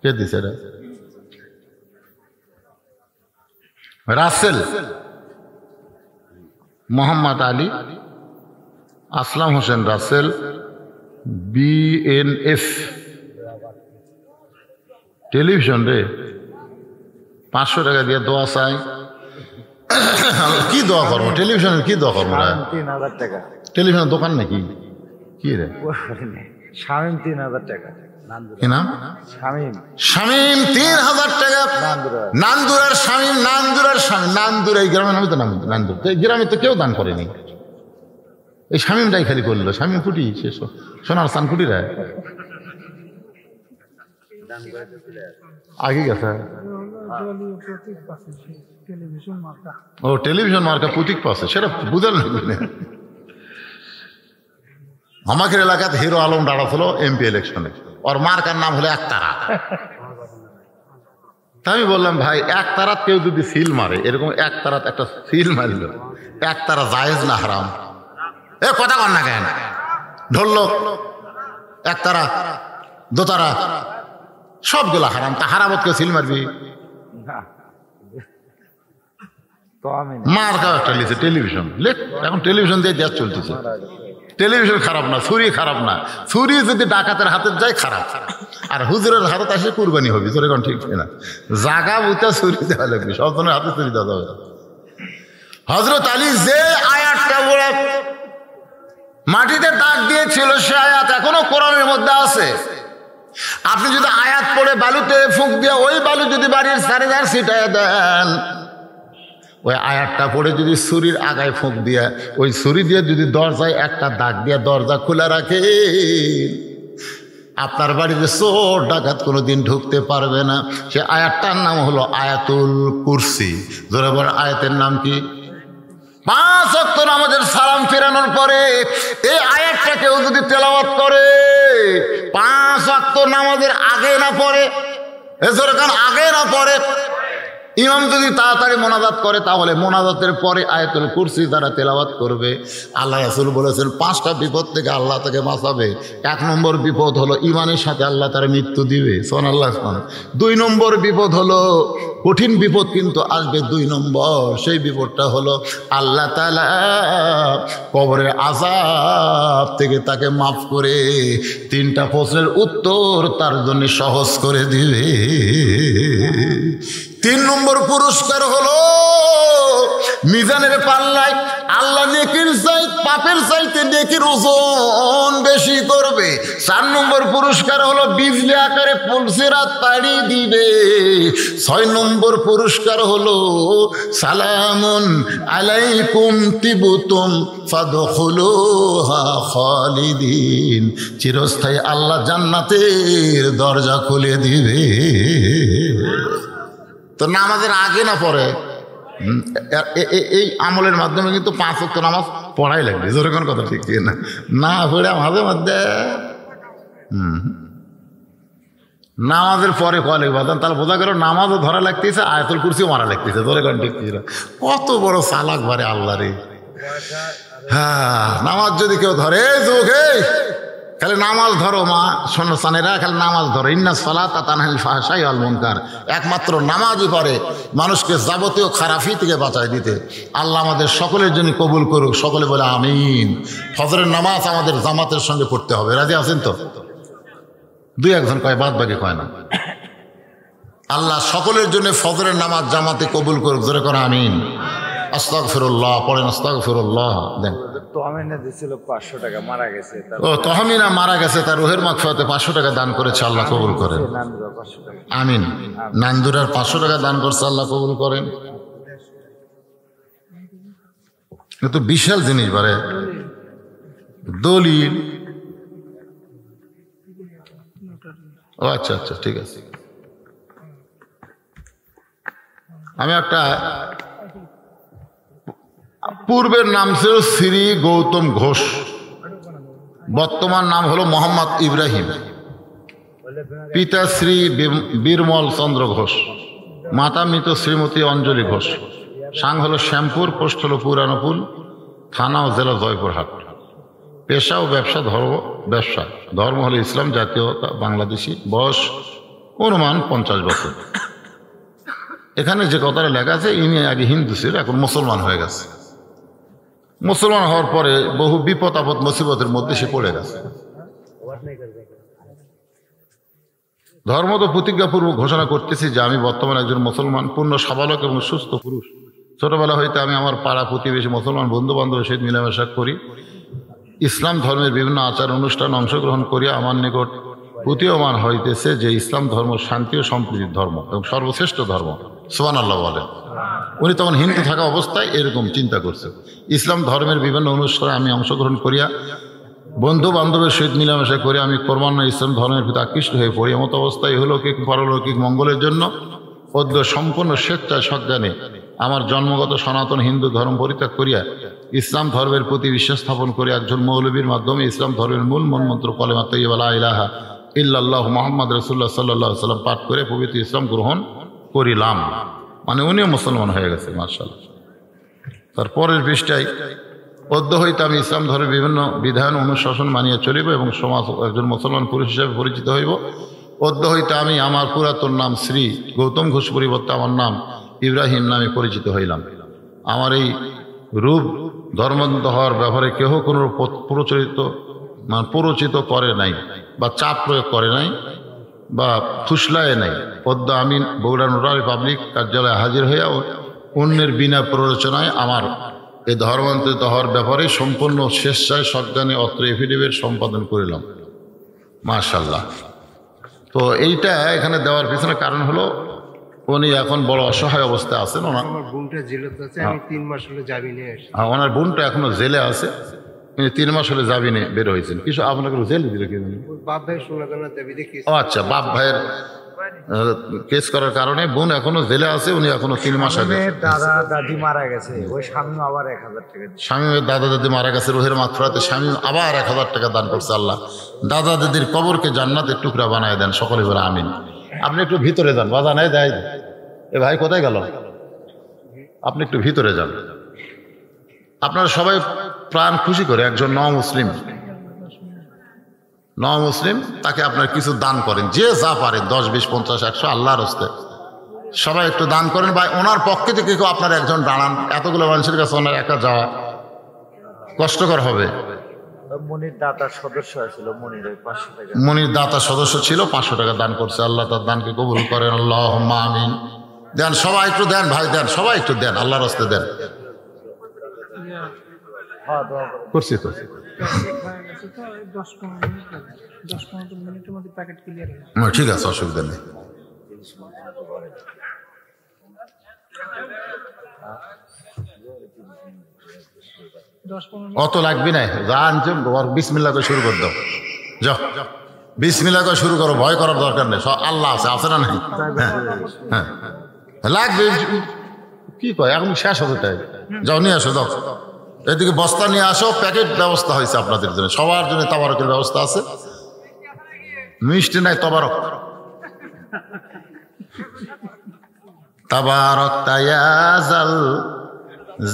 কে দিছে রে? রাসেল মোহাম্মদ আলী আসলাম হোসেন রাসেল, BNF টেলিভিশন রে 500 টাকা দিয়ে দোয়া চাই। কি দোয়া করবো? টেলিভিশনের কি দোয়া করবো? 3000 টাকা টেলিভিশনের দোকান নাকি? কি রে? শামিম 3000 টাকা। কি নাম? শামিম 3000 টাকা। নান্দুরার শামিম, নান্দুরার শামিম, নান্দুর এই গ্রামের নামই তো নাম। নান্দুর গ্রামে তো কেউ দান করেনি, এই শামিমটাই খালি করলো। শামিম কুটি শেষ সোনার স্থান কুটিরা আগে গেছে। ও টেলিভিশন মার্কা প্রতীক পাচ্ছে, সেটা বুঝাল না। আমাদের এলাকাতে হিরো আলম দাঁড়াছিল MP ইলেকশনে, ওর মার্কার নাম হলো একতারা। আমি বললাম ভাই একতারাত কেউ যদি সিল মারে, এরকম একতারাত একটা সিল মারিল, একতারা জায়েজ না হারাম? এ কথা কন না কেন? ঢোলক, একতারা, দোতারা সবগুলা হারাম। তা হারামত কেউ সিল মারবি? তো আমি মার খাওয়া একটা লিখছে টেলিভিশন লেখ, এখন টেলিভিশন দিয়ে দেশ চলতেছে। টেলিভিশন খারাপ না, ছুরি খারাপ না, ছুরি যদি ডাকাতের হাতে যায় খারাপ, আর হুজুরের হাতে আসে কুরবানি হবে। তোর এখন ঠিক না, জাগা বুঝতে ছুরি দেওয়া লাগবে, সব জনের হাতে ছুরি দেওয়া যাবে। হযরত আলী যে আয়াতটা বলে মাটিতে দাগ দিয়েছিল সে আয়াত এখনো কোরআনের মধ্যে আছে। আপনি যদি আয়াত পড়ে বালুতে ফুঁক দিয়ে ওই বালু যদি বাড়ির চারিধার ছিটায় দেন, ওই আয়াতটা পড়ে যদি ছুরির আগায় ফুঁক দিয়ে ওই ছুরি দিয়ে যদি দরজায় একটা দাগ দিয়ে দরজা খোলা রাখে, আপনার বাড়িতে চোর ডাকাত কোনোদিন ঢুকতে পারবে না। সে আয়াতটার নাম হলো আয়াতুল কুরসি। ধরে বলেন আয়াতের নাম কি? 5 ওয়াক্ত নামাজের সালাম ফেরানোর পরে এই আয়াতটা কেউ যদি তেলাওয়াত করে, 5 ওয়াক্ত নামাজের আগে না পড়ে, আগে না পড়ে, ইমাম যদি তাড়াতাড়ি মোনাজাত করে তাহলে মোনাজাতের পরে আয়াতুল কুরসি যারা তেলাওয়াত করবে, আল্লাহ রাসূল বলেছেন 5টা বিপদ থেকে আল্লাহ তাকে বাঁচাবে। 1 নম্বর বিপদ হলো ইমানের সাথে আল্লাহ তার মৃত্যু দিবে, সুবহানাল্লাহ। 2 নম্বর বিপদ হলো কঠিন বিপদ কিন্তু আসবে, 2 নম্বর সেই বিপদটা হলো আল্লাহ তাআলা কবরের আযাব থেকে তাকে মাফ করে 3টা প্রশ্নের উত্তর তার জন্য সহজ করে দিবে। 3 নম্বর পুরস্কার হলো মিজানের পাল্লায় আল্লাহ নেকির চাই পাপের চাইতে নেকির ওজন বেশি করবে। 4 নম্বর পুরস্কার হলো বিজলি আকারে পুলসিরাত তাড়ি দিবে। 6 নম্বর পুরস্কার হলো সালামুন আলাইকুম তিবতুম ফাদখুলুহা খালিদিন, চিরস্থায়ী আল্লাহ জান্নাতের দরজা খুলে দিবে। তো নামাজের আগে না পরে এই আমলের মাধ্যমে কিন্তু 5 ওয়াক্ত নামাজ পড়াই লাগবে। যেরকম কথা ঠিক না, না পড়ে মাঝে মধ্যে নামাজের পরে কলে বাদান, তাহলে বোঝা গেল নামাজও ধরা লাগতেছে, আয়াতুল কুরসিও মারা লাগতেছে। যেরকম ঠিক না, কত বড় চালাক ভারে আল্লাহ রে। হ্যাঁ, নামাজ যদি কেউ ধরে যুগে খালি নামাজ ধরো মা সন্ন্যাসানেরা, খালি নামাজ ধরো, ইন্না সালাতা তানহাল ফাহশাই ওয়াল মুনকার। একমাত্র নামাজই পারে মানুষকে যাবতীয় খারাপি থেকে বাঁচায় দিতে। আল্লাহ আমাদের সকলের জন্য কবুল করুক, সকলে বলে আমিন। ফজরের নামাজ আমাদের জামাতের সঙ্গে পড়তে হবে, রাজি আছেন তো? 2-1 জন কয়, বাদ বাকি কয় না। আল্লাহ সকলের জন্য ফজরের নামাজ জামাতে কবুল করুক, জোরে করে আমিন। আস্তাগফিরুল্লাহ পড়েন, আস্তাগফিরুল্লাহ। দেন তহমিনা দিছিল 500 টাকা, মারা গেছে। ও তহমিনা মারা গেছে, তার রুহের মাগফিরাতে 500 টাকা দান করেছে, আল্লাহ কবুল করেন, আমিন। নান্দুরার 500 টাকা দান করছে, আল্লাহ কবুল করেন। কিন্তু বিশাল জিনিস বারে দলিল। ও আচ্ছা আচ্ছা, ঠিক আছে। আমি একটা পূর্বের নাম ছিল শ্রী গৌতম ঘোষ, বর্তমান নাম হলো মোহাম্মদ ইব্রাহিম। পিতা শ্রী বীরমল চন্দ্র ঘোষ, মাতা মৃত শ্রীমতী অঞ্জলি ঘোষ। সাং হলো শ্যামপুর, পোস্ট হলো পুরানোপুল, থানা ও জেলা জয়পুরহাট। পেশা ও ব্যবসা ব্যবসা, ধর্ম হলো ইসলাম, জাতীয়তা বাংলাদেশি, বয়স অনুমান 50 বছর। এখানে যে কথাটা লেখা আছে, ইনি আগে হিন্দু ছিল, এখন মুসলমান হয়ে গেছে। মুসলমান হওয়ার পরে বহু বিপদ আপদ মুসিবতের মধ্যে সে পড়ে গেছে। ধর্ম তো প্রতিজ্ঞাপূর্বক ঘোষণা করতেছি যে আমি বর্তমানে একজন মুসলমান, পূর্ণ সাবালক এবং সুস্থ পুরুষ। ছোটবেলা হইতে আমি আমার পাড়া প্রতিবেশী মুসলমান বন্ধু বান্ধবের সহিত মিলামেশা করি, ইসলাম ধর্মের বিভিন্ন আচার অনুষ্ঠান অংশগ্রহণ করিয়া আমার নিকট প্রতীয়মান হইতেছে যে ইসলাম ধর্ম শান্তি ও সম্প্রীতির ধর্ম এবং সর্বশ্রেষ্ঠ ধর্ম। সুবহানাল্লাহ বলেন। উনি তখন হিন্দু থাকা অবস্থায় এরকম চিন্তা করছে। ইসলাম ধর্মের বিভিন্ন অনুষ্ঠানে আমি অংশগ্রহণ করিয়া বন্ধু বান্ধবের সহিত মিলামেশা করে আমি ক্রমান্বয়ে ইসলাম ধর্মের প্রতি আকৃষ্ট হয়ে পড়ি। এমত অবস্থায় ইহলৌকিক পারলৌকিক মঙ্গলের জন্য অদ্য সম্পূর্ণ স্বেচ্ছায় সজ্ঞানে আমার জন্মগত সনাতন হিন্দু ধর্ম পরিত্যাগ করিয়া ইসলাম ধর্মের প্রতি বিশ্বাস স্থাপন করে একজন মৌলবীর মাধ্যমে ইসলাম ধর্মের মূল মন্ত্র কলেমা তাইয়্যিবা লা ইলাহা ইল্লাল্লাহু মুহাম্মাদ রাসূলুল্লাহ সাল্লাল্লাহু আলাইহি ওয়াসাল্লাম পাঠ করে পবিত্র ইসলাম গ্রহণ করিলাম। মানে উনিও মুসলমান হয়ে গেছে, মাশাআল্লাহ। তারপরের পৃষ্ঠায় অদ্য হইতে আমি ইসলাম ধর্মের বিভিন্ন বিধান অনুশাসন মানিয়া চলিব এবং সমাজ একজন মুসলমান পুরুষ হিসাবে পরিচিত হইব। অদ্য হইতে আমি আমার পুরাতন নাম শ্রী গৌতম ঘোষ পরিবর্তে আমার নাম ইব্রাহিম নামে পরিচিত হইলাম। আমার এই রূপ ধর্মান্তরিত হওয়ার ব্যাপারে কেহ কোনো প্ররোচিত করে নাই বা চাপ প্রয়োগ করে নাই বা ফুসলায় নাই। পদ্মা আমিন বগুড়া নুরানি পাবলিক কার্যালয়ে হাজির হইয়া অন্যের বিনা প্ররোচনায় আমার এই ধর্মান্তরিত হওয়ার ব্যাপারে সম্পূর্ণ স্বেচ্ছায় সজ্ঞানে অত্র এফিডেভিট সম্পাদন করিলাম। মাশাআল্লাহ। তো এইটা এখানে দেওয়ার পিছনে কারণ হলো উনি এখন বড় অসহায় অবস্থায় আছেন। আমার বোনটা জেলে আছে, আমি 3 মাস হলো জামিনে আসি। ওনার বোনটা এখনো জেলে আছে, তিনি 3 মাস হলে জামিনে বের হয়েছেন। কিছু আপনাকে জেলে দিল কি? বাপ ভাই শোনা জানা দাবি দেখি। ও আচ্ছা, বাপ ভাইয়ের কেস করার কারণে বোন এখনো জেলে আছে, উনি এখনো 3 মাস আগে। দাদা দাদি মারা গেছে, ওই স্বামী আবার 1000 টাকা দিয়েছে। স্বামীর দাদা দাদি মারা গেছে, রুহের মাগফিরাতে স্বামী আবার 1000 টাকা দান করছে। আল্লাহ দাদা দাদির কবরকে জান্নাতের টুকরা বানায় দেন, সকলে বলে আমিন। আপনি একটু ভিতরে যান, বাধা নাই দেয়। এ ভাই কোথায় গেল? আপনি একটু ভিতরে যান। আপনারা সবাই প্রাণ খুশি করে একজন মুসলিম তাকে আপনার কিছু দান করেন, যে যা পারেন, 10, 20, 50, 100 আল্লাহর হস্তে সবাই একটু দান করেন। ভাই ওনার পক্ষে থেকে কেউ আপনার একজন দাঁড়ান, এতগুলো মানুষের কাছে ওনার একা যাওয়া কষ্টকর হবে। মনির দাতার সদস্য ছিল, মনির 500 টাকা, মনির দাতা সদস্য ছিল, 500 টাকা দান করছে। আল্লাহ তার দানকে কবুল করেন। আল্লাহুম্মা আমিন। দেন সবাই একটু দেন, ভাই দেন, সবাই একটু দেন, আল্লাহর হস্তে দেন। করছি তো 10-15 মিনিটের মধ্যে প্যাকেট ক্লিয়ার হয়ে যাবে। ঠিক আছে, অসুবিধা নেই। অত লাগবে না, যা আনছেন বিসমিল্লাহ করে শুরু করে দাও। যাও বিসমিল্লাহ করে শুরু করো, ভয় করার দরকার নেই। আল্লাহ আছে না নাই? হ্যাঁ লাগবে, কি কয় এখন শেষ হতে চাই। যাও নিয়ে আসো, দাও এদিকে বস্তা নিয়ে আসো। প্যাকেট ব্যবস্থা হয়েছে আপনাদের জন্য, সবার জন্য তাবারকের ব্যবস্থা আছে। মিষ্টি নাই, তবারক। তাবারক তায়াজাল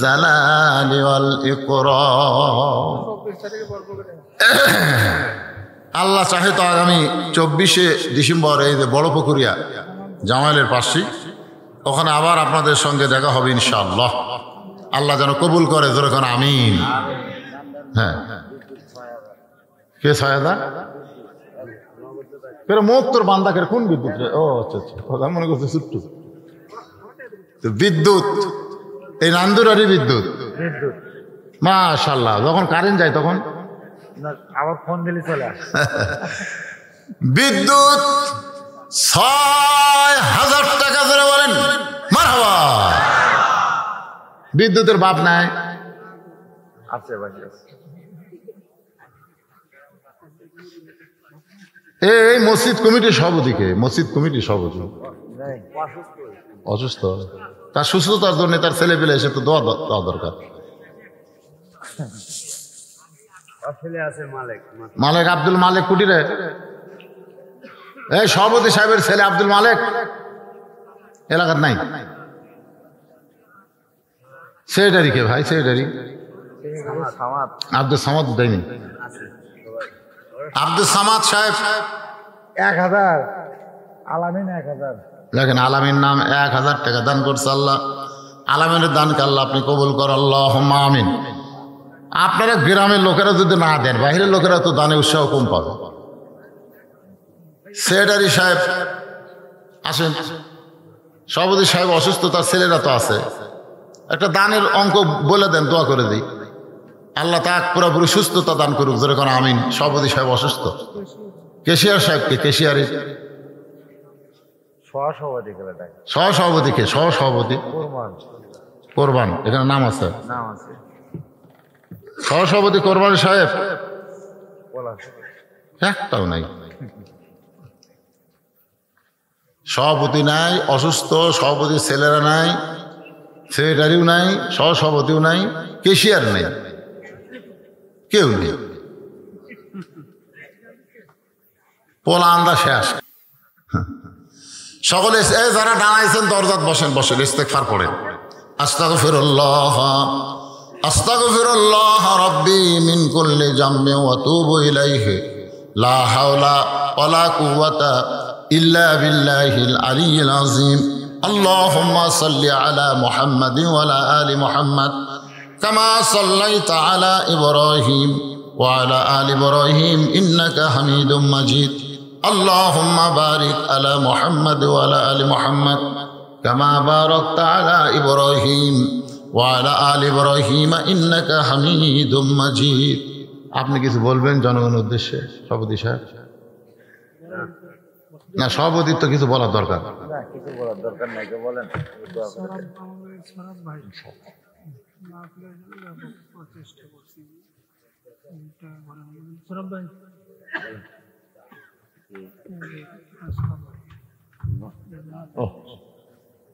জালালি ওয়াল ইকরাম। আল্লাহ চাহে তো আগামী 24শে ডিসেম্বর এই যে বড় পুকুরিয়া জামাইলের পাশে, ওখানে আবার আপনাদের সঙ্গে দেখা হবে ইনশাআল্লাহ। আল্লাহ যেন কবুল করে, জোরে কোন আমিন। হ্যাঁ কে সায়দা মুখ তোর বান্দাকের কোন বিদ্যুৎ রে? ও আচ্ছা আচ্ছা, মনে করছে ছুট্টু বিদ্যুৎ, এই নান্দুরারি বিদ্যুৎ। মাশাআল্লাহ, যখন কারেন্ট যায় তখন আবার ফোন দিলে চলে আসে। বিদ্যুৎ 6000 টাকা ধরে বলেন মারহাবা। বিদ্যুতের বাপ নাই, আছে বাকি আছে। এই মসজিদ কমিটির সভাপতিকে, মসজিদ কমিটির সভাপতি অসুস্থ, তার সুস্থতার জন্য তার ছেলে পেলে এসে তো দোয়া দেওয়া দরকার। মালেক, আব্দুল মালেক কুটিরে, এই সভাপতি সাহেবের ছেলে আব্দুল মালেক এলাকার নাই। সেটারি কে ভাই? সেটারি আব্দুল সামাদ দেয়নি। আব্দুল সামাদ সাহেব 1000, আলামিন 1000 দেখেন, আলামিন নাম 1000 টাকা দান করছে। আল্লাহ আলামিনের দানকে আল্লাহ আপনি কবুল কর, আল্লাহুম্মা আমিন। আপনারা গ্রামের লোকেরা যদি না দেন, বাইরের লোকেরা তো দানে উৎসাহ কম পাবে। সেক্রেটারি সাহেব আসেন, সভাপতি সাহেব অসুস্থ, তার ছেলেরা তো আছে, একটা দানের অঙ্ক বলে দেন, দোয়া করে দিই, আল্লাহ তাক পুরোপুরি সুস্থতা দান করুক, যেরকম আমিন। সভাপতি সাহেব অসুস্থ, কেশিয়ার সাহেবকে, কেশিয়ারি সহসভাপতিকে, সহসভাপতি কোরবান, এখানে নাম আছে, সহসভাপতি কোরবান সাহেব একটাও নাই, সভাপতি নাই, অসুস্থ, সভাপতির ছেলেরা নাই, সেক্রেটারিও নাই, সহসভাপতিও নাই, কেশিয়ার নেই, কেউ নেই, পোলা আন্দা শেষ। সকলে যারা দাঁড়াইছেন দরজাত বসেন, বসেন, ইস্তেগফার পড়েন। আস্তাগফিরুল্লাহ আস্তাগফিরুল্লাহ রাব্বি মিন কুল্লি জামবি ওয়া তুবু ইলাইহি লা হাওলা ওয়ালা কুওয়াতা ইল্লা বিল্লাহিল আলিয়্যিল আযীম। আল্লাহুম্মা সাল্লি আলা মুহাম্মাদিন ওয়া আলা আলি মুহাম্মাদ কামা সাল্লাইতা আলা ইব্রাহিম ওয়া আলা আলি ইব্রাহিম ইন্নাকা হামিদুম মাজিদ আল্লাহুম্মা বারিক আলা মুহাম্মাদ ওয়া আলা আলি মুহাম্মাদ কামা বারাকতা আলা ইব্রাহিম ওয়া আলা আলি ইব্রাহিম ইন্নাকা হামিদুম মাজিদ। আপনি কিছু বলবেন জনগণের উদ্দেশ্যে সভাপতি সাহেব? না, সভাপতির তো কিছু বলার দরকার। না, কিছু বলার দরকার নাই, কে বলেন। আমাদের সরব ভাই মাহফিলের জন্য ব্যাপক প্রচেষ্টা করছি। এটা বলেন সরব ভাই।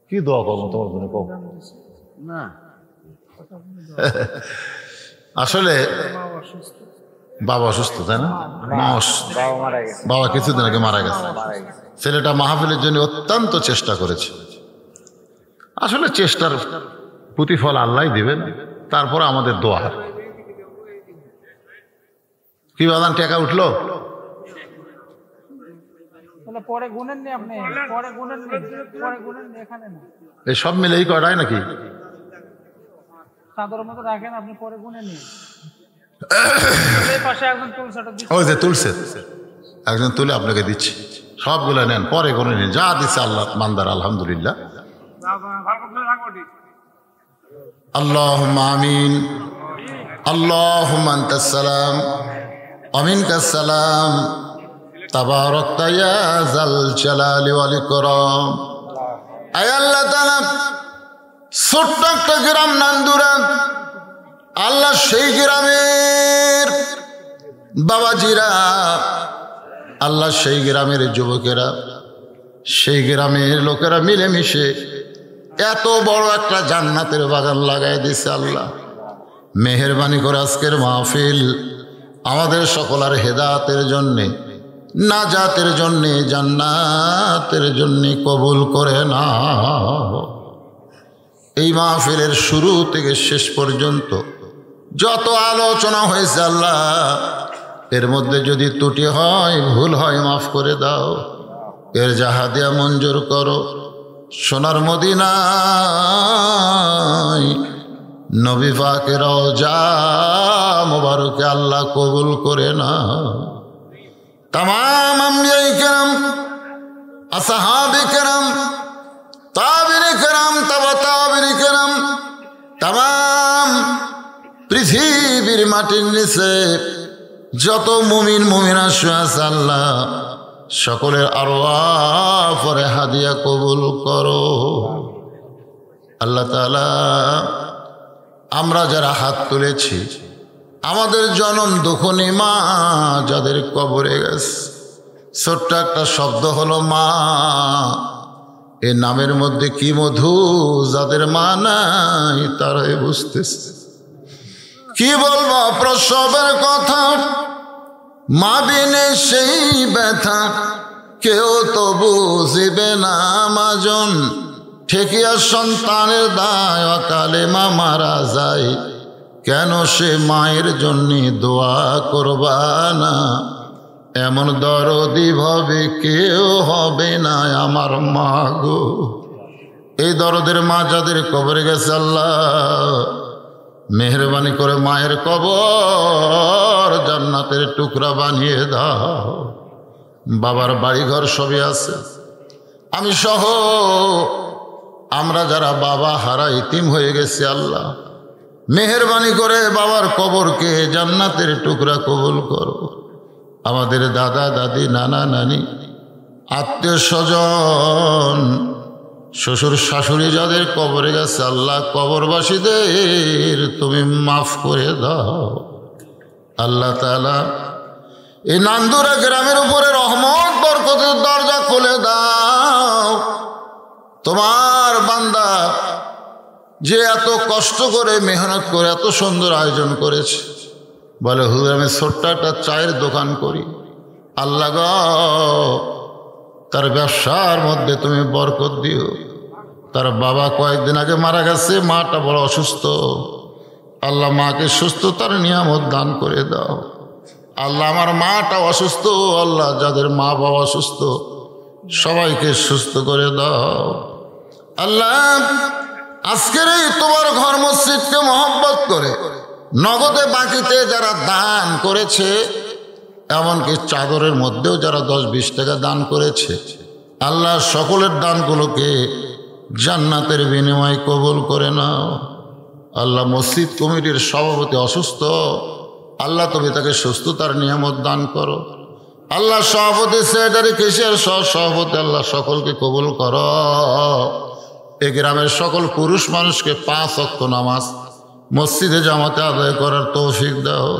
কি দোয়া করবো তোমার জন্য কব? না, আসলে মা অসুস্থ, বাবা অসুস্থ, তাই না? মা বাবা মারা গেছে। বাবা কিছুদিন আগে মারা গেছে। ছেলেটা মাহফিলের জন্য অত্যন্ত চেষ্টা করেছে। আসলে চেষ্টার প্রতিফল আল্লাহ দিবেন, তারপর আমাদের দোয়া। কি বাদান টাকা উঠলো? তাহলে পরে গুনেন নি আপনি, পরে গুনেন নি, পরে গুনেন নি, এখানে না এই সব মিলে এই কয়টাই নাকি? চাদরের মতো রাখেন, আপনি পরে গুনেন নি। এই পাশে একজন তুলসাটা দিচ্ছে, ওই যে তুলছে, একজন তুলে আপনাকে দিচ্ছি। সবগুলো নেন, পরে কোনো নিন, যা দিচ্ছে আল্লাহ মান্দার আলহামদুলিল্লাহ। আল্লাহুম্মা আমিন। আল্লাহুম্মা আনতাস সালাম ওয়া মিনকাস সালাম তাবারাকতা ইয়া যাল জালালি ওয়াল ইকরাম। আয় আল্লাহ তাআলা, ছোট্ট একটা গ্রাম নান্দুরা, আল্লাহ সেই গ্রামের বাবাজিরা, আল্লাহ সেই গ্রামের যুবকেরা, সেই গ্রামের লোকেরা মিলেমিশে এত বড় একটা জান্নাতের বাগান লাগাই দিছে। আল্লাহ মেহেরবানি করে আজকের মাহফিল আমাদের সকলের হেদায়েতের জন্যে, নাজাতের জন্যে, জান্নাতের জন্যে কবুল করে না। এই মাহফিলের শুরু থেকে শেষ পর্যন্ত যত আলোচনা হয়েছে আল্লাহ, এর মধ্যে যদি ত্রুটি হয়, ভুল হয়, মাফ করে দাও। এর জাহাদিয়া মঞ্জুর করো। সোনার মদিনায় নবী পাকের রওজা মোবারকে আল্লাহ কবুল করে না। তামাম আম্বিয়ায়ে কেরাম, আসহাবে কেরাম, তাবিঈনে কেরাম, তাবিঈনে কেরাম, তামাম পৃথিবীর মাটির নিচে যত মুমিন মুমিনা শুয়ে আছে আল্লাহ, সকলের আরওয়াহ পরে হাদিয়া কবুল করো। আল্লাহ তাআলা, আমরা যারা হাত তুলেছি, আমাদের জনম দুঃখনী মা যাদের কবরে গেছে, ছোট্ট একটা শব্দ হলো মা। এ নামের মধ্যে কি মধু, যাদের মা নাই তারাই বুঝতেছে। কি বলবো প্রসবের কথা, মা বিনে সেই ব্যথা কেউ তো বুঝিবে না। মাজন ঠেকিয়া সন্তানের দায়, অকালে মা মারা যায়, কেন সে মায়ের জন্যে দোয়া করবা না? এমন দরদি ভাবে কেউ হবে না আমার মা গো। এই দরদের মা যাদের কবরে গেছে আল্লাহ, মেহরবানি করে মায়ের কবর জান্নাতের টুকরা বানিয়ে দাও। বাবার বাড়িঘর সবই আছে, আমি সহ আমরা যারা বাবা হারা ইতিম হয়ে গেছি আল্লাহ, মেহরবানি করে বাবার কবরকে জান্নাতের টুকরা কবুল করো। আমাদের দাদা দাদি, নানা নানি, আত্মীয় স্বজন, শ্বশুর শাশুড়ি যাদের কবরে গেছে আল্লাহ, কবরবাসীদের তুমি মাফ করে দাও। আল্লাহ তাআলা, এই নান্দুরা গ্রামের উপরে রহমত বরকতের দরজা খুলে দাও। তোমার বান্দা যে এত কষ্ট করে মেহনত করে এত সুন্দর আয়োজন করেছে, বলে হুজুর আমি ছোট্ট একটা চায়ের দোকান করি, আল্লাহ গো তার ব্যবসার মধ্যে তুমি বরকত দিও। তার বাবা কয়েকদিন আগে মারা গেছে, মাটা বড় অসুস্থ, আল্লাহ মাকে সুস্থতার নিয়ামত দান করে দাও। আল্লাহ আমার মাটা অসুস্থ, আল্লাহ যাদের মা বাবা অসুস্থ সবাইকে সুস্থ করে দাও। আল্লাহ আজকের এই তোমার ঘর মসজিদকে মহব্বত করে নগদে বাকিতে যারা দান করেছে, এমনকি চাদরের মধ্যেও যারা 10-20 টাকা দান করেছে, আল্লাহ সকলের দানগুলোকে জান্নাতের বিনিময় কবুল করে নাও। আল্লাহ মসজিদ কমিটির সভাপতি অসুস্থ, আল্লাহ তুমি তাকে সুস্থতার নিয়ামত দান করো। আল্লাহ সভাপতি, সেক্রেটারি, কেশিয়ার, সভাপতি, আল্লাহ সকলকে কবুল করো। এ গ্রামের সকল পুরুষ মানুষকে 5 ওয়াক্ত নামাজ মসজিদে জামাতে আদায় করার তৌফিক দাও।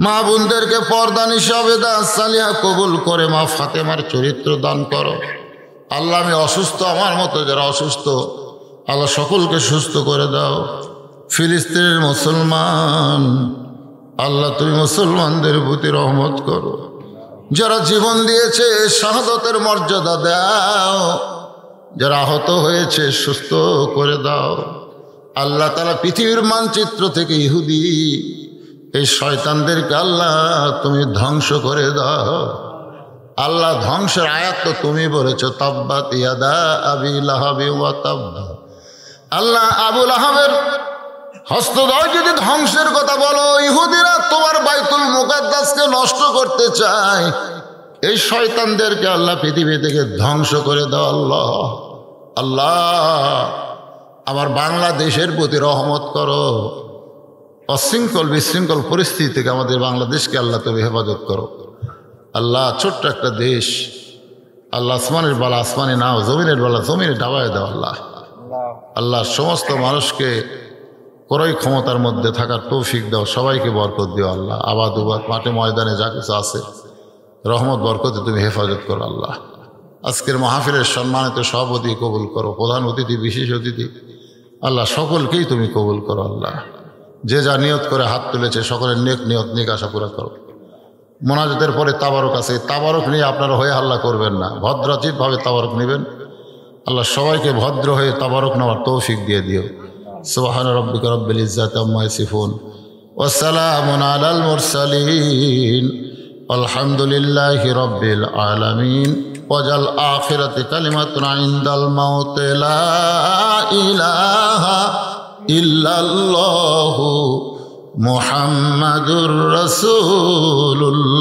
মা বোনদেরকে পর্দা নিশা বেদা সালিহা কবুল করে মা ফাতেমার চরিত্র দান করো। আল্লাহ আমি অসুস্থ, আমার মতো যারা অসুস্থ আল্লাহ সকলকে সুস্থ করে দাও। ফিলিস্তিনের মুসলমান, আল্লাহ তুমি মুসলমানদের প্রতি রহমত করো। যারা জীবন দিয়েছে শাহাদাতের মর্যাদা দাও, যারা আহত হয়েছে সুস্থ করে দাও। আল্লাহ তাআলা পৃথিবীর মানচিত্র থেকে ইহুদি এই শয়তানদেরকে আল্লাহ তুমি ধ্বংস করে দাও। আল্লাহ ধ্বংসের আয়াত তো তুমি বলেছো, তাব্বাত ইয়াদা আবি লাহাবি ওয়া তাব্বা। আল্লাহ আবু লাহাবের হস্তদয় যদি ধ্বংসের কথা বলো, ইহুদিরা তোমার বাইতুল মুকাদ্দাসকে নষ্ট করতে চায়, এই শয়তানদেরকে আল্লাহ পৃথিবী থেকে ধ্বংস করে দাও। আল্লাহ আল্লাহ আমার বাংলাদেশের প্রতি রহমত করো। অশৃঙ্খল বিশৃঙ্খল পরিস্থিতি থেকে আমাদের বাংলাদেশকে আল্লাহ তুমি হেফাজত করো। আল্লাহ ছোট্ট একটা দেশ, আল্লাহ আসমানের বালা আসমানে নাও, জমিনের বালা জমিনে ডাবায় দাও। আল্লাহ আল্লাহ সমস্ত মানুষকে ক্রয় ক্ষমতার মধ্যে থাকার তৌফিক দাও, সবাইকে বরকত দিও। আল্লাহ আবাদ উবাদ মাঠে ময়দানে যা কিছু আছে রহমত বরকতে তুমি হেফাজত করো। আল্লাহ আজকের মাহফিলের সম্মানিত সভাপতি কবুল করো, প্রধান অতিথি, বিশেষ অতিথি, আল্লাহ সকলকেই তুমি কবুল করো। আল্লাহ যে যা নিয়ত করে হাত তুলেছে সকলের নেক নিয়ত নেক আশা পুরা করো। মোনাজাতের পরে তাবারক আছে, তাবারক নিয়ে আপনারা হয়ে হাল্লা করবেন না, ভদ্রাচিতভাবে তাবারক নেবেন। আল্লাহ সবাইকে ভদ্র হয়ে তাবারক নেওয়ার তৌফিক দিয়ে দিও। সুবহান রাব্বিকা রাব্বিল ইজ্জাতি আম্মা ইয়াসিফুন ওয়া সালামুন আলাল মুরসালিন আলহামদুলিল্লাহি রাব্বিল আলামিন। ওয়াজাল আখিরাতি কালিমাতুন ইনদাল মাউত লা ইলাহা ইল্লাল্লাহু মুহাম্মাদুর রাসূলুল্লাহ।